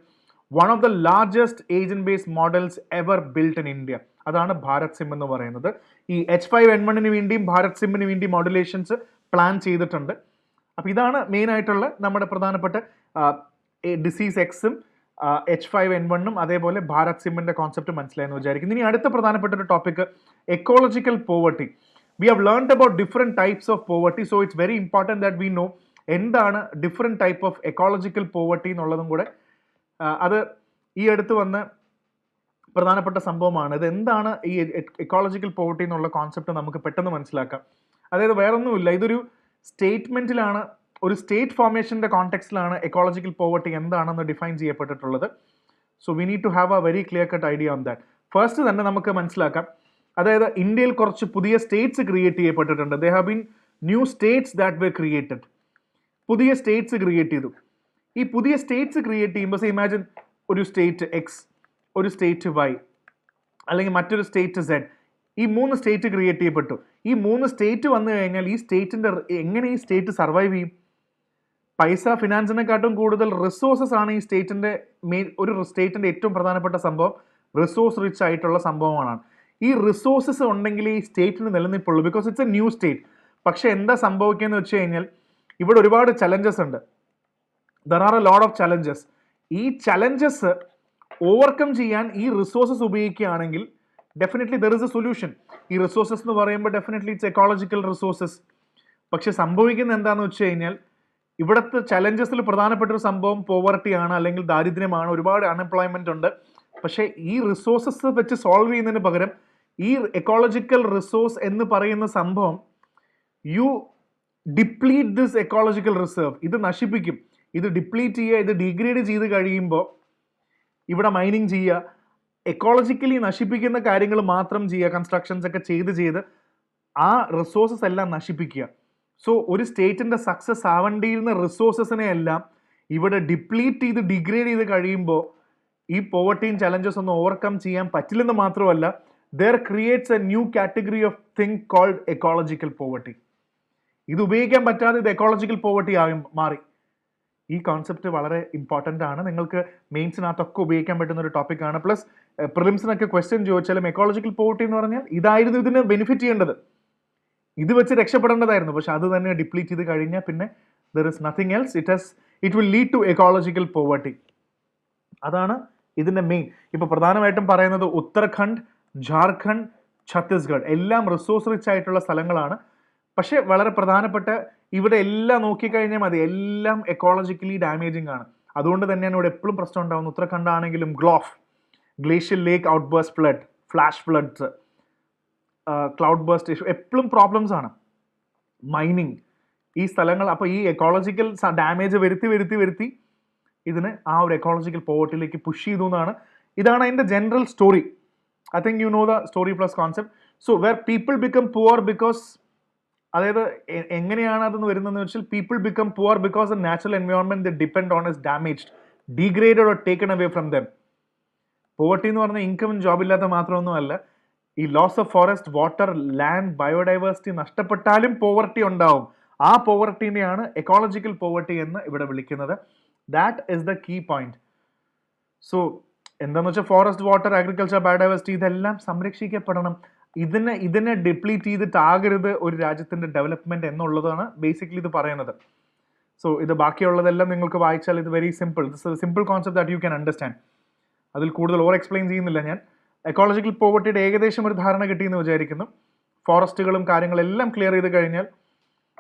One of the largest agent based models ever built in India. അതാണ് ഭാരത് സിം എന്ന് പറയുന്നത്. ഈ H5N1 വേണ്ടിയും ഭാരത് സിമ്മിന് വേണ്ടി മോഡുലേഷൻസ് പ്ലാൻ ചെയ്തിട്ടുണ്ട്. അപ്പോൾ ഇതാണ് മെയിൻ ആയിട്ടുള്ള നമ്മുടെ പ്രധാനപ്പെട്ട ഡിസീസ് എക്സും H5N1 അതേപോലെ ഭാരത് സിമ്മിന്റെ കോൺസെപ്റ്റ് മനസ്സിലായെന്ന് വിചാരിക്കുന്നു. ഇനി അടുത്ത പ്രധാനപ്പെട്ട ഒരു topic ecological poverty. We have learned about different types of poverty. So it's very important that we know എന്താണ് different type of ecological poverty എന്നുള്ളതും കൂടെ. അത് ഈ അടുത്ത് വന്ന് പ്രധാനപ്പെട്ട സംഭവമാണ്. ഇത് എന്താണ് ഈ എക്കോളജിക്കൽ പോവർട്ടി എന്നുള്ള കോൺസെപ്റ്റ് നമുക്ക് പെട്ടെന്ന് മനസ്സിലാക്കാം. അതായത് വേറൊന്നുമില്ല, ഇതൊരു സ്റ്റേറ്റ്മെന്റിലാണ്, ഒരു സ്റ്റേറ്റ് ഫോർമേഷൻ്റെ കോണ്ടെക്സ്റ്റിലാണ് എക്കോളജിക്കൽ പോവർട്ടി എന്താണെന്ന് ഡിഫൈൻ ചെയ്യപ്പെട്ടിട്ടുള്ളത്. So we need to have a very clear cut idea on that. First തന്നെ നമുക്ക് മനസ്സിലാക്കാം, അതായത് ഇന്ത്യയിൽ കുറച്ച് പുതിയ സ്റ്റേറ്റ്സ് ക്രിയേറ്റ് ചെയ്യപ്പെട്ടിട്ടുണ്ട്. They have been new states that were created. പുതിയ സ്റ്റേറ്റ്സ് ക്രിയേറ്റ് ചെയ്തു. ഈ പുതിയ സ്റ്റേറ്റ്സ് ക്രിയേറ്റ് ചെയ്യുമ്പോൾ ഇമാജിൻ ഒരു സ്റ്റേറ്റ് എക്സ്, ഒരു സ്റ്റേറ്റ് വൈ, അല്ലെങ്കിൽ മറ്റൊരു സ്റ്റേറ്റ് സെഡ്. ഈ 3 സ്റ്റേറ്റ് ക്രിയേറ്റ് ചെയ്യപ്പെട്ടു. ഈ 3 സ്റ്റേറ്റ് വന്നു കഴിഞ്ഞാൽ ഈ സ്റ്റേറ്റിൻ്റെ എങ്ങനെ ഈ സ്റ്റേറ്റ് സർവൈവ് ചെയ്യും? പൈസ, ഫിനാൻസിനെക്കാട്ടും കൂടുതൽ റിസോഴ്സസ് ആണ് ഈ സ്റ്റേറ്റിൻ്റെ ഒരു സ്റ്റേറ്റിൻ്റെ ഏറ്റവും പ്രധാനപ്പെട്ട സംഭവം. റിസോഴ്സ് റിച്ച് ആയിട്ടുള്ള സംഭവമാണ്. ഈ റിസോഴ്സസ് ഉണ്ടെങ്കിൽ ഈ സ്റ്റേറ്റിന് നിലനിൽപ്പുള്ളൂ, because it's a new state. പക്ഷെ എന്താ സംഭവിക്കുകയെന്ന് വെച്ച് കഴിഞ്ഞാൽ ഇവിടെ ഒരുപാട് ചലഞ്ചസ് ഉണ്ട്. There are a lot of challenges. ഈ ചലഞ്ചസ് ഓവർകം ചെയ്യാൻ ഈ റിസോഴ്സസ് ഉപയോഗിക്കുകയാണെങ്കിൽ definitely there is a solution. ഈ റിസോഴ്സസ് എന്ന് പറയുമ്പോൾ ഡെഫിനറ്റ്ലി ഇറ്റ്സ് എക്കോളജിക്കൽ റിസോഴ്സസ്. പക്ഷെ സംഭവിക്കുന്നത് എന്താണെന്ന് വെച്ച് കഴിഞ്ഞാൽ ഇവിടുത്തെ ചലഞ്ചസിൽ പ്രധാനപ്പെട്ട ഒരു സംഭവം പോവർട്ടിയാണ്, അല്ലെങ്കിൽ ദാരിദ്ര്യമാണ്. ഒരുപാട് അൺഎംപ്ലോയ്മെന്റ് ഉണ്ട്. പക്ഷേ ഈ റിസോഴ്സസ് വെച്ച് സോൾവ് ചെയ്യുന്നതിന് പകരം ഈ എക്കോളജിക്കൽ റിസോഴ്സ് എന്ന് പറയുന്ന സംഭവം you deplete this ecological reserve. ഇത് നശിപ്പിക്കും. ഇത് ഡിപ്ലീറ്റ് ചെയ്യുക, ഇത് ഡിഗ്രേഡ് ചെയ്ത് കഴിയുമ്പോൾ ഇവിടെ മൈനിങ് ചെയ്യുക, എക്കോളജിക്കലി നശിപ്പിക്കുന്ന കാര്യങ്ങൾ മാത്രം ചെയ്യുക, കൺസ്ട്രക്ഷൻസ് ഒക്കെ ചെയ്ത് ആ റിസോഴ്സസ് എല്ലാം നശിപ്പിക്കുക. സോ ഒരു സ്റ്റേറ്റിൻ്റെ സക്സസ് ആവേണ്ടിയിരുന്ന റിസോഴ്സസിനെ എല്ലാം ഇവിടെ ഡിപ്ലീറ്റ് ചെയ്ത് ഡിഗ്രേഡ് ചെയ്ത് കഴിയുമ്പോൾ ഈ പോവർട്ടിയും ചലഞ്ചസ് ഒന്നും ഓവർകം ചെയ്യാൻ പറ്റില്ലെന്ന് മാത്രമല്ല, there creates a new category of thing called ecological poverty. ഇത് ഉപയോഗിക്കാൻ പറ്റാതെ ഇത് എക്കോളജിക്കൽ പോവർട്ടി മാറി. ഈ കോൺസെപ്റ്റ് വളരെ ഇമ്പോർട്ടൻ്റ് ആണ്. നിങ്ങൾക്ക് മെയിൻസിനകത്തൊക്കെ ഉപയോഗിക്കാൻ പറ്റുന്ന ഒരു ടോപ്പിക്കാണ്. പ്ലസ് പ്രിലിംസിനൊക്കെ ക്വസ്റ്റ്യൻ ചോദിച്ചാലും എക്കോളജിക്കൽ പോവർട്ടി എന്ന് പറഞ്ഞാൽ ഇതായിരുന്നു ഇതിന് ബെനിഫിറ്റ് ചെയ്യേണ്ടത്, ഇത് വെച്ച് രക്ഷപ്പെടേണ്ടതായിരുന്നു. പക്ഷെ അത് തന്നെ ഡിപ്ലീറ്റ് ചെയ്ത് കഴിഞ്ഞാൽ പിന്നെ there is nothing else. It will lead to ecological poverty. അതാണ് ഇതിൻ്റെ മെയിൻ. ഇപ്പോൾ പ്രധാനമായിട്ടും പറയുന്നത് ഉത്തരാഖണ്ഡ്, ജാർഖണ്ഡ്, ഛത്തീസ്ഗഡ് എല്ലാം റിസോഴ്സ് റിച്ച് ആയിട്ടുള്ള സ്ഥലങ്ങളാണ്. പക്ഷേ വളരെ പ്രധാനപ്പെട്ട ഇവിടെ എല്ലാം നോക്കിക്കഴിഞ്ഞാൽ മതി, എല്ലാം എക്കോളജിക്കലി ഡാമേജിങ് ആണ്. അതുകൊണ്ട് തന്നെയാണ് ഇവിടെ എപ്പോഴും പ്രശ്നം ഉണ്ടാകുന്നത്. ഉത്തരാഖണ്ഡ് ആണെങ്കിലും glacial lake outburst flood, flash floods, cloud burst issue, എപ്പോഴും പ്രോബ്ലംസ് ആണ്. മൈനിങ്, ഈ സ്ഥലങ്ങൾ. അപ്പോൾ ഈ എക്കോളജിക്കൽ ഡാമേജ് വരുത്തി ഇതിന് ആ ഒരു എക്കോളജിക്കൽ പോവർട്ടിയിലേക്ക് പുഷ് ചെയ്തു എന്നാണ്. ഇതാണ് അതിൻ്റെ general story. I think you know the story plus concept. So where people become poor because, അതായത് എങ്ങനെയാണ് അതെന്ന് വരുന്നതെന്ന് വെച്ചാൽ people become poor because the natural environment the depend on is damaged, degraded or taken away from them. Poverty എന്ന് പറഞ്ഞാൽ ഇൻകമും ജോബ് ഇല്ലാത്ത മാത്രമൊന്നുമല്ല. ഈ loss of forest, water, land, biodiversity നഷ്ടപ്പെട്ടാലും പോവർട്ടി ഉണ്ടാവും. ആ പോവർട്ടിനെയാണ് എക്കോളജിക്കൽ പോവർട്ടി എന്ന് ഇവിടെ വിളിക്കുന്നത്. That is the key point. So എന്താണെന്ന് വെച്ചാൽ ഫോറസ്റ്റ്, വാട്ടർ, അഗ്രികൾച്ചർ, ബയോഡൈവേഴ്സിറ്റി ഇതെല്ലാം സംരക്ഷിക്കപ്പെടണം. ഇതിനെ ഡിപ്ലീറ്റ് ചെയ്തിട്ടാകരുത് ഒരു രാജ്യത്തിന്റെ ഡെവലപ്മെന്റ് എന്നുള്ളതാണ് ബേസിക്കലി ഇത് പറയുന്നത്. സോ ഇത് ബാക്കിയുള്ളതെല്ലാം നിങ്ങൾക്ക് വായിച്ചാൽ ഇത് very simple. This A simple concept that you can understand. അതിൽ കൂടുതൽ ഓവർ എക്സ്പ്ലെയിൻ ചെയ്യുന്നില്ല ഞാൻ. എക്കോളജിക്കൽ പോവർട്ടിയുടെ ഏകദേശം ഒരു ധാരണ കിട്ടിയെന്ന് വിചാരിക്കുന്നു. ഫോറസ്റ്റുകളും കാര്യങ്ങളെല്ലാം ക്ലിയർ ചെയ്ത് കഴിഞ്ഞാൽ,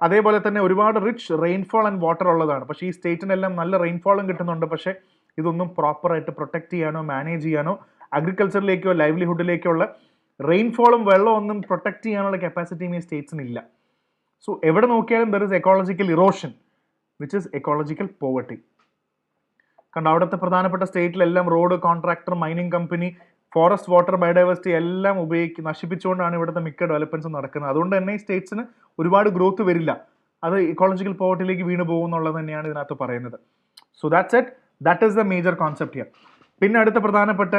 അതേപോലെ തന്നെ ഒരുപാട് റിച്ച് റെയിൻഫോൾ ആൻഡ് വാട്ടർ ഉള്ളതാണ്. പക്ഷേ ഈ സ്റ്റേറ്റിനെല്ലാം നല്ല റെയിൻഫോളും കിട്ടുന്നുണ്ട്. പക്ഷേ ഇതൊന്നും പ്രോപ്പറായിട്ട് പ്രൊട്ടക്ട് ചെയ്യാനോ മാനേജ് ചെയ്യാനോ അഗ്രികൾച്ചറിലേക്കോ ലൈവ്ലിഹുഡിലേക്കോ ഉള്ള റെയിൻഫോളും വെള്ളവും ഒന്നും പ്രൊട്ടക്ട് ചെയ്യാനുള്ള കപ്പാസിറ്റിയും ഈ സ്റ്റേറ്റ്സിനില്ല. സോ എവിടെ നോക്കിയാലും there is ecological erosion which is ecological poverty. കാരണം അവിടുത്തെ പ്രധാനപ്പെട്ട സ്റ്റേറ്റിലെല്ലാം road, contractor, mining company, forest, water, biodiversity എല്ലാം നശിപ്പിച്ചുകൊണ്ടാണ് ഇവിടുത്തെ മിക്ക ഡെവലപ്മെന്റ്സും നടക്കുന്നത്. അതുകൊണ്ട് തന്നെ ഈ സ്റ്റേറ്റ്സിന് ഒരുപാട് ഗ്രോത്ത് വരില്ല. അത് ഇക്കോളജിക്കൽ പോവർട്ടിയിലേക്ക് വീണ് പോകുന്നുള്ളത് തന്നെയാണ് ഇതിനകത്ത് പറയുന്നത്. So that's it. That is the major concept here. പിന്നെ അടുത്ത പ്രധാനപ്പെട്ട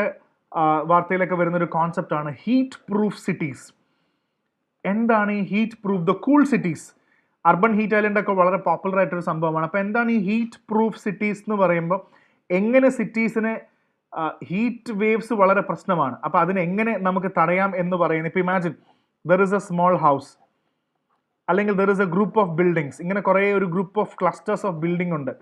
വാർത്തയിലൊക്കെ വരുന്നൊരു കോൺസെപ്റ്റാണ് ഹീറ്റ് പ്രൂഫ് സിറ്റീസ്. എന്താണ് ഈ heat proof? The cool cities, urban heat island ഒക്കെ വളരെ പോപ്പുലർ ആയിട്ടൊരു സംഭവമാണ്. അപ്പോൾ എന്താണ് ഈ ഹീറ്റ് പ്രൂഫ് സിറ്റീസ് എന്ന് പറയുമ്പോൾ, എങ്ങനെ സിറ്റീസിനെ ഹീറ്റ് വേവ്സ് വളരെ പ്രശ്നമാണ്, അപ്പോൾ അതിനെങ്ങനെ നമുക്ക് തടയാം എന്ന് പറയുന്നത്. ഇപ്പോൾ imagine there is a small house, അല്ലെങ്കിൽ there is a group of buildings. ഇങ്ങനെ കുറേ ഒരു group of clusters of building ഉണ്ട്.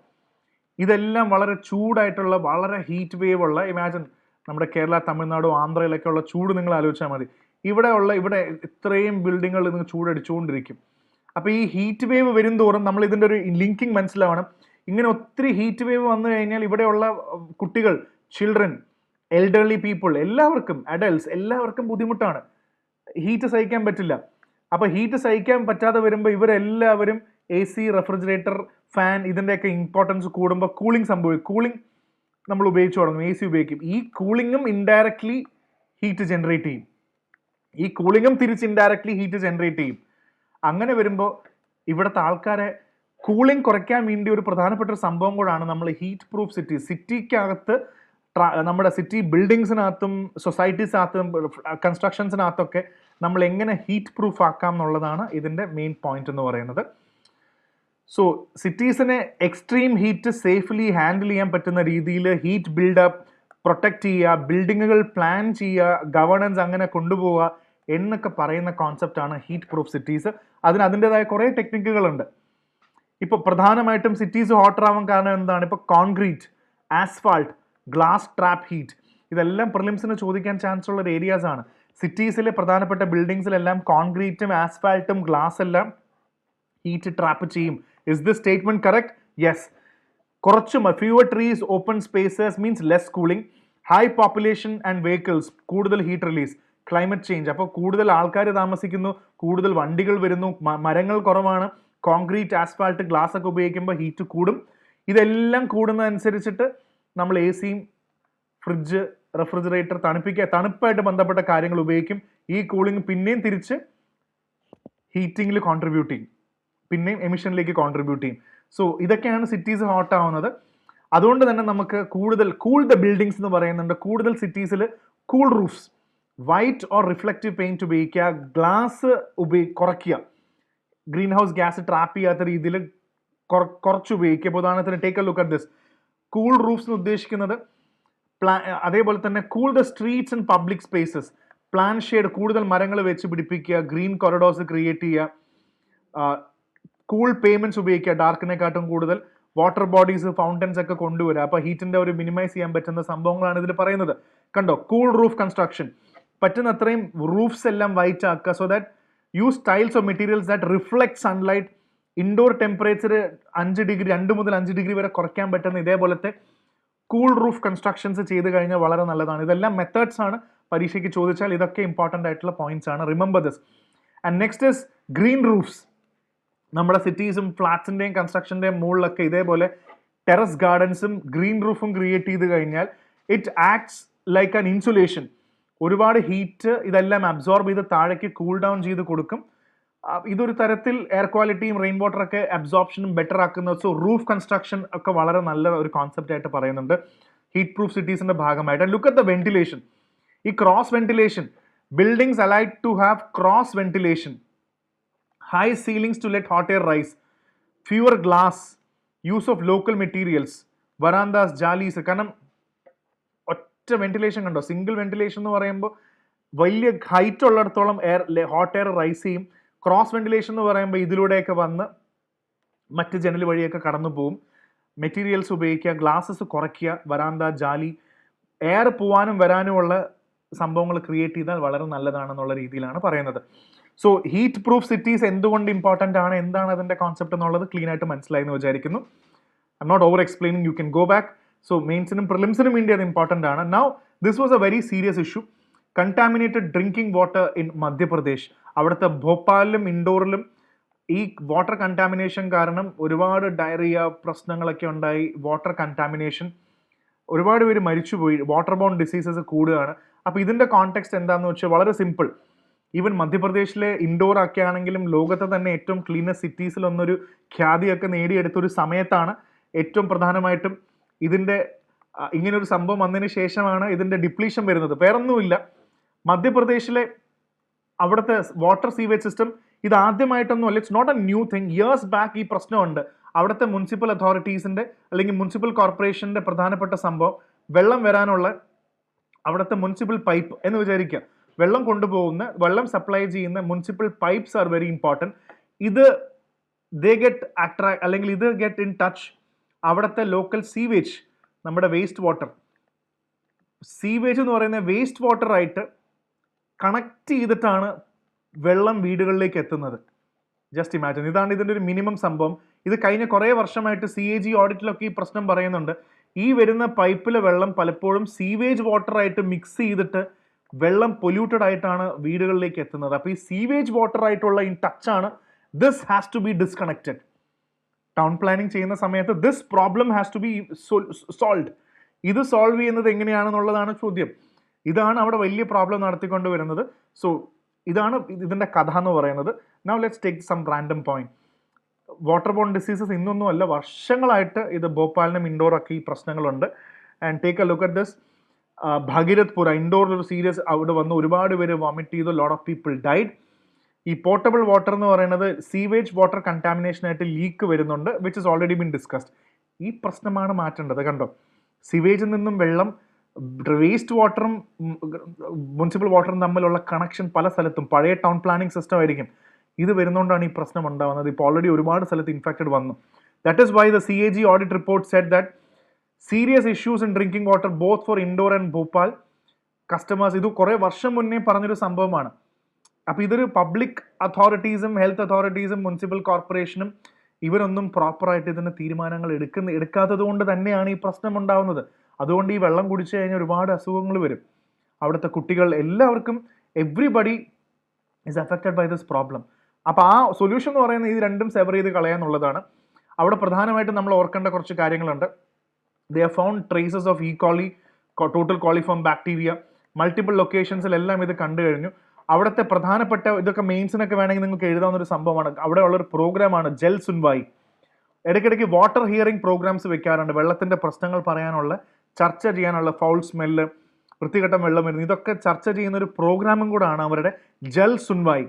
ഇതെല്ലാം വളരെ ചൂടായിട്ടുള്ള, വളരെ ഹീറ്റ് വേവ് ഉള്ള, ഇമാജിൻ നമ്മുടെ കേരള, തമിഴ്നാട്, ആന്ധ്രയിലൊക്കെ ഉള്ള ചൂട് നിങ്ങൾ ആലോചിച്ചാൽ മതി. ഇവിടെ ഇത്രയും ബിൽഡിങ്ങുകൾ നിങ്ങൾ ചൂടടിച്ചുകൊണ്ടിരിക്കും. അപ്പോൾ ഈ ഹീറ്റ് വേവ് വരും തോറും നമ്മൾ ഇതിൻ്റെ ഒരു ലിങ്കിങ് മനസ്സിലാവണം. ഇങ്ങനെ ഒത്തിരി ഹീറ്റ് വേവ് വന്നു കഴിഞ്ഞാൽ ഇവിടെയുള്ള കുട്ടികൾ, ചിൽഡ്രൻ, എൽഡർലി പീപ്പിൾ, എല്ലാവർക്കും, അഡൽട്സ് എല്ലാവർക്കും ബുദ്ധിമുട്ടാണ്. ഹീറ്റ് സഹിക്കാൻ പറ്റില്ല. അപ്പോൾ ഹീറ്റ് സഹിക്കാൻ പറ്റാതെ വരുമ്പോൾ ഇവരെല്ലാവരും AC, റെഫ്രിജറേറ്റർ, ഫാൻ ഇതിൻ്റെയൊക്കെ ഇമ്പോർട്ടൻസ് കൂടുമ്പോൾ കൂളിംഗ് സംഭവിക്കും. കൂളിംഗ് നമ്മൾ ഉപയോഗിച്ച് തുടങ്ങും, AC ഉപയോഗിക്കും. ഈ കൂളിങ്ങും ഇൻഡയറക്ട്ലി ഹീറ്റ് ജനറേറ്റ് ചെയ്യും. ഈ കൂളിങ്ങും തിരിച്ച് ഇൻഡയറക്ട്ലി ഹീറ്റ് ജനറേറ്റ് ചെയ്യും. അങ്ങനെ വരുമ്പോൾ ഇവിടുത്തെ ആൾക്കാരെ കൂളിംഗ് കുറയ്ക്കാൻ വേണ്ടി ഒരു പ്രധാനപ്പെട്ട ഒരു സംഭവം കൂടാണ് നമ്മൾ ഹീറ്റ് പ്രൂഫ് സിറ്റി. സിറ്റിക്കകത്ത് നമ്മുടെ സിറ്റി ബിൽഡിങ്സിനകത്തും സൊസൈറ്റീസിനകത്തും കൺസ്ട്രക്ഷൻസിനകത്തൊക്കെ നമ്മൾ എങ്ങനെ ഹീറ്റ് പ്രൂഫ് ആക്കാം എന്നുള്ളതാണ് ഇതിൻ്റെ മെയിൻ പോയിന്റ് എന്ന് പറയുന്നത്. സോ സിറ്റീസിനെ എക്സ്ട്രീം ഹീറ്റ് സേഫ്ലി ഹാൻഡിൽ ചെയ്യാൻ പറ്റുന്ന രീതിയിൽ ഹീറ്റ് ബിൽഡപ്പ്, പ്രൊട്ടക്റ്റ് ചെയ്യുക, ബിൽഡിങ്ങുകൾ പ്ലാൻ ചെയ്യുക, ഗവേണൻസ് അങ്ങനെ കൊണ്ടുപോവുക എന്നൊക്കെ പറയുന്ന കോൺസെപ്റ്റാണ് ഹീറ്റ് പ്രൂഫ് സിറ്റീസ്. അതിൻ്റെതായ കുറേ ടെക്നിക്കുകളുണ്ട്. ഇപ്പോൾ പ്രധാനമായിട്ടും സിറ്റീസ് ഹോട്ടറാവാൻ കാരണം എന്താണ്? ഇപ്പോൾ concrete, asphalt, glass trap heat, ഇതെല്ലാം പ്രിലിംസിന് ചോദിക്കാൻ ചാൻസ് ഉള്ള ഒരു ഏരിയാസ് ആണ്. സിറ്റീസിലെ പ്രധാനപ്പെട്ട ബിൽഡിങ്സിലെല്ലാം കോൺക്രീറ്റും ആസ്ഫാൾട്ടും ഗ്ലാസ് എല്ലാം ഹീറ്റ് ട്രാപ്പ് ചെയ്യും. Is this statement correct? Yes. കുറച്ചും fewer trees, open spaces means less cooling, high population and vehicles, കൂടുതൽ ഹീറ്റ് റിലീസ്, ക്ലൈമറ്റ് ചേഞ്ച്. അപ്പോൾ കൂടുതൽ ആൾക്കാർ താമസിക്കുന്നു, കൂടുതൽ വണ്ടികൾ വരുന്നു, മരങ്ങൾ കുറവാണ്, കോൺക്രീറ്റ്, ആസ്ഫാൾട്ട്, ഗ്ലാസ് ഒക്കെ ഉപയോഗിക്കുമ്പോൾ ഹീറ്റ് കൂടും. ഇതെല്ലാം കൂടുന്നതനുസരിച്ചിട്ട് നമ്മൾ ACയും ഫ്രിഡ്ജ്, റെഫ്രിജറേറ്റർ, തണുപ്പായിട്ട് ബന്ധപ്പെട്ട കാര്യങ്ങൾ ഉപയോഗിക്കും. ഈ കൂളിംഗ് പിന്നെയും തിരിച്ച് ഹീറ്റിങ്ങിൽ കോൺട്രിബ്യൂട്ട് ചെയ്യും, പിന്നെയും എമിഷനിലേക്ക് കോൺട്രിബ്യൂട്ട് ചെയ്യും. സോ ഇതൊക്കെയാണ് സിറ്റീസ് ഹോട്ട് ആവുന്നത്. അതുകൊണ്ട് തന്നെ നമുക്ക് കൂടുതൽ കൂൾ ദ ബിൽഡിങ്സ് എന്ന് പറയുന്നുണ്ട്. കൂടുതൽ സിറ്റീസിൽ cool roofs, white or reflective paint ഉപയോഗിക്കുക, ഗ്ലാസ് കുറയ്ക്കുക, ഗ്രീൻ ഹൗസ് ഗ്യാസ് ട്രാപ്പ് ചെയ്യാത്ത രീതിയിൽ കുറച്ച് ഉപയോഗിക്കുക. ഇപ്പോൾ ഉദാഹരണത്തിന് take a look at this. Cool roofs എന്ന് ഉദ്ദേശിക്കുന്നത് അതേപോലെ തന്നെ cool the streets and public spaces, plan shade, കൂടുതൽ മരങ്ങൾ വെച്ച് പിടിപ്പിക്കുക, ഗ്രീൻ കോറിഡോർസ് ക്രിയേറ്റ് ചെയ്യുക, കൂൾ പേയ്മെന്റ്സ് ഉപയോഗിക്കുക, ഡാർക്കിനെക്കാട്ടും കൂടുതൽ വാട്ടർ ബോഡീസ്, ഫൗണ്ടൻസ് ഒക്കെ കൊണ്ടുവരിക. അപ്പോൾ ഹീറ്റിന്റെ ഒരു മിനിമൈസ് ചെയ്യാൻ പറ്റുന്ന സംഭവങ്ങളാണ് ഇതിൽ പറയുന്നത്. കണ്ടോ, കൂൾ റൂഫ് കൺസ്ട്രക്ഷൻ, പറ്റുന്ന അത്രയും റൂഫ്സ് എല്ലാം വൈറ്റ് ആക്കുക. So that use tiles of materials that reflect sunlight. Indoor temperature 2 മുതൽ 5 ഡിഗ്രി വരെ കുറയ്ക്കാൻ പറ്റുന്ന ഇതേപോലത്തെ കൂൾ റൂഫ് കൺസ്ട്രക്ഷൻസ് ചെയ്ത് കഴിഞ്ഞാൽ വളരെ നല്ലതാണ്. ഇതെല്ലാം മെത്തേഡ്സ് ആണ്, പരീക്ഷയ്ക്ക് ചോദിച്ചാൽ ഇതൊക്കെ ഇമ്പോർട്ടൻ്റ് ആയിട്ടുള്ള പോയിന്റ്സ് ആണ്. Remember this. And next is green roofs. നമ്മുടെ സിറ്റീസും ഫ്ലാറ്റ്സിൻ്റെയും കൺസ്ട്രക്ഷൻ്റെയും മുകളിലൊക്കെ ഇതേപോലെ ടെറസ് ഗാർഡൻസും ഗ്രീൻ റൂഫും ക്രിയേറ്റ് ചെയ്ത് കഴിഞ്ഞാൽ it acts like an insulation. ഒരുപാട് ഹീറ്റ് ഇതെല്ലാം അബ്സോർബ് ചെയ്ത് താഴേക്ക് കൂൾ ഡൗൺ ചെയ്ത് കൊടുക്കും. ഇതൊരു തരത്തിൽ എയർ ക്വാളിറ്റിയും റെയിൻ വാട്ടറൊക്കെ അബ്സോർപ്ഷനും ബെറ്റർ ആക്കുന്നത്. സോ റൂഫ് കൺസ്ട്രക്ഷൻ ഒക്കെ വളരെ നല്ല ഒരു കോൺസെപ്റ്റ് ആയിട്ട് പറയുന്നുണ്ട് ഹീറ്റ് പ്രൂഫ് സിറ്റീസിന്റെ ഭാഗമായിട്ട്. And look at the ventilation. ഈ cross ventilation, buildings allied to have cross ventilation, high ceilings to let hot air rise. Fewer glass, use of local materials, verandas, jalis. കാരണം ഒറ്റ വെന്റിലേഷൻ കണ്ടോ, സിംഗിൾ വെന്റിലേഷൻ എന്ന് പറയുമ്പോൾ വലിയ ഹൈറ്റ് ഉള്ളിടത്തോളം ഹോട്ട് എയർ റൈസ് ചെയ്യും. ക്രോസ് വെന്റിലേഷൻ എന്ന് പറയുമ്പോൾ ഇതിലൂടെയൊക്കെ വന്ന് മറ്റ് ജനൽ വഴിയൊക്കെ കടന്നു പോകും. മെറ്റീരിയൽസ് ഉപയോഗിക്കുക, ഗ്ലാസസ് കുറയ്ക്കുക, വരാന്ത, ജാലി, എയർ പോവാനും വരാനുമുള്ള സംഭവങ്ങൾ ക്രിയേറ്റ് ചെയ്താൽ വളരെ നല്ലതാണെന്നുള്ള രീതിയിലാണ് പറയുന്നത്. സോ ഹീറ്റ് പ്രൂഫ് സിറ്റീസ് എന്തുകൊണ്ട് ഇമ്പോർട്ടൻ്റ് ആണ്, എന്താണ് അതിൻ്റെ കോൺസെപ്റ്റ് എന്നുള്ളത് ക്ലീൻ ആയിട്ട് മനസ്സിലായി എന്ന് വിചാരിക്കുന്നു. I am not over explaining, you can go back. So മെയിൻസിനും പ്രിലിംസിനും വേണ്ടി അത് ഇമ്പോർട്ടൻ്റ് ആണ്. Now this was a very serious issue. Contaminated drinking water in Madhya Pradesh. അവിടുത്തെ ഭോപ്പാലിലും ഇൻഡോറിലും ഈ വാട്ടർ കണ്ടാമിനേഷൻ കാരണം ഒരുപാട് ഡയറിയ പ്രശ്നങ്ങളൊക്കെ ഉണ്ടായി. വാട്ടർ കണ്ടാമിനേഷൻ, ഒരുപാട് പേര് മരിച്ചുപോയി, വാട്ടർ ബോൺ ഡിസീസസ് കൂടുകയാണ്. അപ്പോൾ ഇതിൻ്റെ കോണ്ടെക്സ്റ്റ് എന്താണെന്ന് വെച്ചാൽ വളരെ സിമ്പിൾ. ഈവൻ മധ്യപ്രദേശിലെ ഇൻഡോർ ഒക്കെ ആണെങ്കിലും ലോകത്തെ തന്നെ ഏറ്റവും ക്ലീനസ്റ്റ് സിറ്റീസിലൊന്നൊരു ഖ്യാതിയൊക്കെ നേടിയെടുത്തൊരു സമയത്താണ് ഏറ്റവും പ്രധാനമായിട്ടും ഇതിൻ്റെ ഇങ്ങനൊരു സംഭവം വന്നതിന് ശേഷമാണ് ഇതിൻ്റെ ഡിപ്ലീഷൻ വരുന്നത്. വേറൊന്നുമില്ല, മധ്യപ്രദേശിലെ അവിടുത്തെ വാട്ടർ സീവേജ് സിസ്റ്റം ഇത് ആദ്യമായിട്ടൊന്നും അല്ല, it's not a new thing. Years back ഈ പ്രശ്നമുണ്ട്. അവിടുത്തെ മുനിസിപ്പൽ അതോറിറ്റീസിൻ്റെ അല്ലെങ്കിൽ മുനിസിപ്പൽ കോർപ്പറേഷൻ്റെ പ്രധാനപ്പെട്ട സംഭവം വെള്ളം വരാനുള്ള അവിടുത്തെ മുനിസിപ്പൽ പൈപ്പ് എന്ന് വിചാരിക്കുക. വെള്ളം കൊണ്ടുപോകുന്ന, വെള്ളം സപ്ലൈ ചെയ്യുന്ന municipal pipes are very important. ഇത് ദേ ഗെറ്റ് അല്ലെങ്കിൽ ഇത് ഗെറ്റ് ഇൻ ടച്ച് അവിടുത്തെ ലോക്കൽ സീവേജ്, നമ്മുടെ വേസ്റ്റ് വാട്ടർ. സീവേജ് എന്ന് പറയുന്ന വേസ്റ്റ് വാട്ടർ ആയിട്ട് കണക്ട് ചെയ്തിട്ടാണ് വെള്ളം വീടുകളിലേക്ക് എത്തുന്നത്. ജസ്റ്റ് ഇമാജിൻ, ഇതാണ് ഇതിൻ്റെ ഒരു മിനിമം സംഭവം. ഇത് കഴിഞ്ഞ കുറേ വർഷമായിട്ട് CAG ഓഡിറ്റിലൊക്കെ ഈ പ്രശ്നം പറയുന്നുണ്ട്. ഈ വരുന്ന പൈപ്പിലെ വെള്ളം പലപ്പോഴും സീവേജ് വാട്ടറായിട്ട് മിക്സ് ചെയ്തിട്ട് വെള്ളം പൊല്യൂട്ടഡ് ആയിട്ടാണ് വീടുകളിലേക്ക് എത്തുന്നത്. അപ്പോൾ ഈ സീവേജ് വാട്ടർ ആയിട്ടുള്ള ഇൻ ടച്ചാണ്. This has to be disconnected. Town planning ചെയ്യുന്ന സമയത്ത് this problem has to be solved. ഇത് സോൾവ് ചെയ്യുന്നത് എങ്ങനെയാണെന്നുള്ളതാണ് ചോദ്യം. ഇതാണ് അവിടെ വലിയ പ്രോബ്ലം നടത്തിക്കൊണ്ട് വരുന്നത്. സോ ഇതാണ് ഇതിൻ്റെ കഥ എന്ന് പറയുന്നത്. Now let's take some random point. Water borne diseases ഇന്നൊന്നും അല്ല, വർഷങ്ങളായിട്ട് ഇത് ഭോപ്പാലിനും ഇൻഡോറൊക്കെ ഈ പ്രശ്നങ്ങളുണ്ട്. And take a look at this. Bhagirathpura ഇൻഡോറിലൊരു സീരിയസ് അവിടെ വന്ന് ഒരുപാട് പേര് വോമിറ്റ് ചെയ്തു, ലോട്ട് ഓഫ് പീപ്പിൾ ഡൈഡ്. ഈ പോർട്ടബിൾ വാട്ടർ എന്ന് പറയുന്നത് സീവേജ് വാട്ടർ കണ്ടാമിനേഷനായിട്ട് ലീക്ക് വരുന്നുണ്ട്, which is already been discussed. ഈ പ്രശ്നമാണ് മാറ്റേണ്ടത്. കണ്ടോ, സിവേജിൽ നിന്നും വെള്ളം, വേസ്റ്റ് വാട്ടറും മുനിസിപ്പൽ വാട്ടറും തമ്മിലുള്ള കണക്ഷൻ പല സ്ഥലത്തും പഴയ ടൗൺ പ്ലാനിങ് സിസ്റ്റം ആയിരിക്കും. ഇത് വരുന്നതുകൊണ്ടാണ് ഈ പ്രശ്നം ഉണ്ടാകുന്നത്. ഇപ്പോൾ ഓൾറെഡി ഒരുപാട് സ്ഥലത്ത് ഇൻഫെക്റ്റഡ് വന്നു. That is why the CAG audit report said that serious issues in drinking water both for Indore and Bhopal customers. ഇത് കുറേ വർഷം മുന്നേ പറഞ്ഞൊരു സംഭവമാണ്. അപ്പോൾ ഇതൊരു പബ്ലിക് അതോറിറ്റീസും ഹെൽത്ത് അതോറിറ്റീസും മുനിസിപ്പൽ കോർപ്പറേഷനും ഇവരൊന്നും പ്രോപ്പറായിട്ട് ഇതിന് തീരുമാനങ്ങൾ എടുക്കാത്തത് കൊണ്ട് തന്നെയാണ് ഈ പ്രശ്നം ഉണ്ടാകുന്നത്. അതുകൊണ്ട് ഈ വെള്ളം കുടിച്ചു കഴിഞ്ഞാൽ ഒരുപാട് അസുഖങ്ങൾ വരും. അവിടുത്തെ കുട്ടികൾ എല്ലാവർക്കും, everybody is affected by this problem. അപ്പോൾ ആ സൊല്യൂഷൻ എന്ന് പറയുന്നത് ഇത് രണ്ടും സെവർ ചെയ്ത് കളയാന്നുള്ളതാണ്. അവിടെ പ്രധാനമായിട്ടും നമ്മൾ ഓർക്കേണ്ട കുറച്ച് കാര്യങ്ങളുണ്ട്. They have found traces of E coli, total coliform bacteria, multiple ലൊക്കേഷൻസിലെല്ലാം ഇത് കണ്ടു കഴിഞ്ഞു. അവിടുത്തെ പ്രധാനപ്പെട്ട ഇതൊക്കെ മെയിൻസിനൊക്കെ വേണമെങ്കിൽ നിങ്ങൾക്ക് എഴുതാവുന്ന ഒരു സംഭവമാണ്. അവിടെ ഉള്ളൊരു പ്രോഗ്രാമാണ് ജൽ സുൻവായി. ഇടയ്ക്കിടയ്ക്ക് വാട്ടർ ഹിയറിംഗ് പ്രോഗ്രാംസ് വെക്കാറുണ്ട്. വെള്ളത്തിൻ്റെ പ്രശ്നങ്ങൾ പറയാനുള്ള, ചർച്ച ചെയ്യാനുള്ള, ഫൗൾ സ്മെല്ല്, വൃത്തികെട്ട വെള്ളം വരുന്നത്, ഇതൊക്കെ ചർച്ച ചെയ്യുന്ന ഒരു പ്രോഗ്രാമും കൂടാണ് അവരുടെ ജൽ സുൻവായി.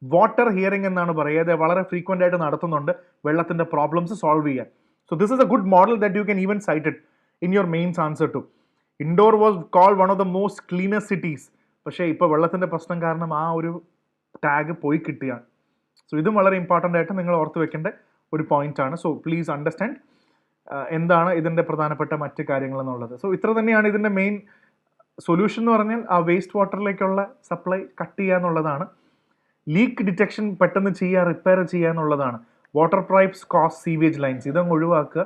വാട്ടർ ഹിയറിംഗ് എന്നാണ് പറയുക. അത് വളരെ ഫ്രീക്വൻ്റ് ആയിട്ട് നടത്തുന്നുണ്ട് വെള്ളത്തിൻ്റെ പ്രോബ്ലംസ് സോൾവ് ചെയ്യാൻ. So this is a good model that you can even cite it in your mains answer too. Indore was called one of the most cleanest cities. പക്ഷേ ഇപ്പോൾ വെള്ളത്തിൻ്റെ പ്രശ്നം കാരണം ആ ഒരു ടാഗ് പോയി കിട്ടുകയാണ്. സോ ഇതും വളരെ ഇമ്പോർട്ടൻ്റ് ആയിട്ട് നിങ്ങൾ ഓർത്ത് വെക്കേണ്ട ഒരു പോയിന്റാണ്. സോ പ്ലീസ് അണ്ടർസ്റ്റാൻഡ് എന്താണ് ഇതിൻ്റെ പ്രധാനപ്പെട്ട മറ്റ് കാര്യങ്ങൾ എന്നുള്ളത്. സോ ഇത്ര തന്നെയാണ് ഇതിൻ്റെ മെയിൻ സൊല്യൂഷൻ എന്ന് പറഞ്ഞാൽ ആ വേസ്റ്റ് വാട്ടറിലേക്കുള്ള സപ്ലൈ കട്ട് ചെയ്യുക എന്നുള്ളതാണ്. ലീക്ക് ഡിറ്റക്ഷൻ പെട്ടെന്ന് ചെയ്യുക, റിപ്പയർ ചെയ്യുക എന്നുള്ളതാണ്. Water pipes, cross sewage lines ഇതങ്ങ് ഒഴിവാക്കുക.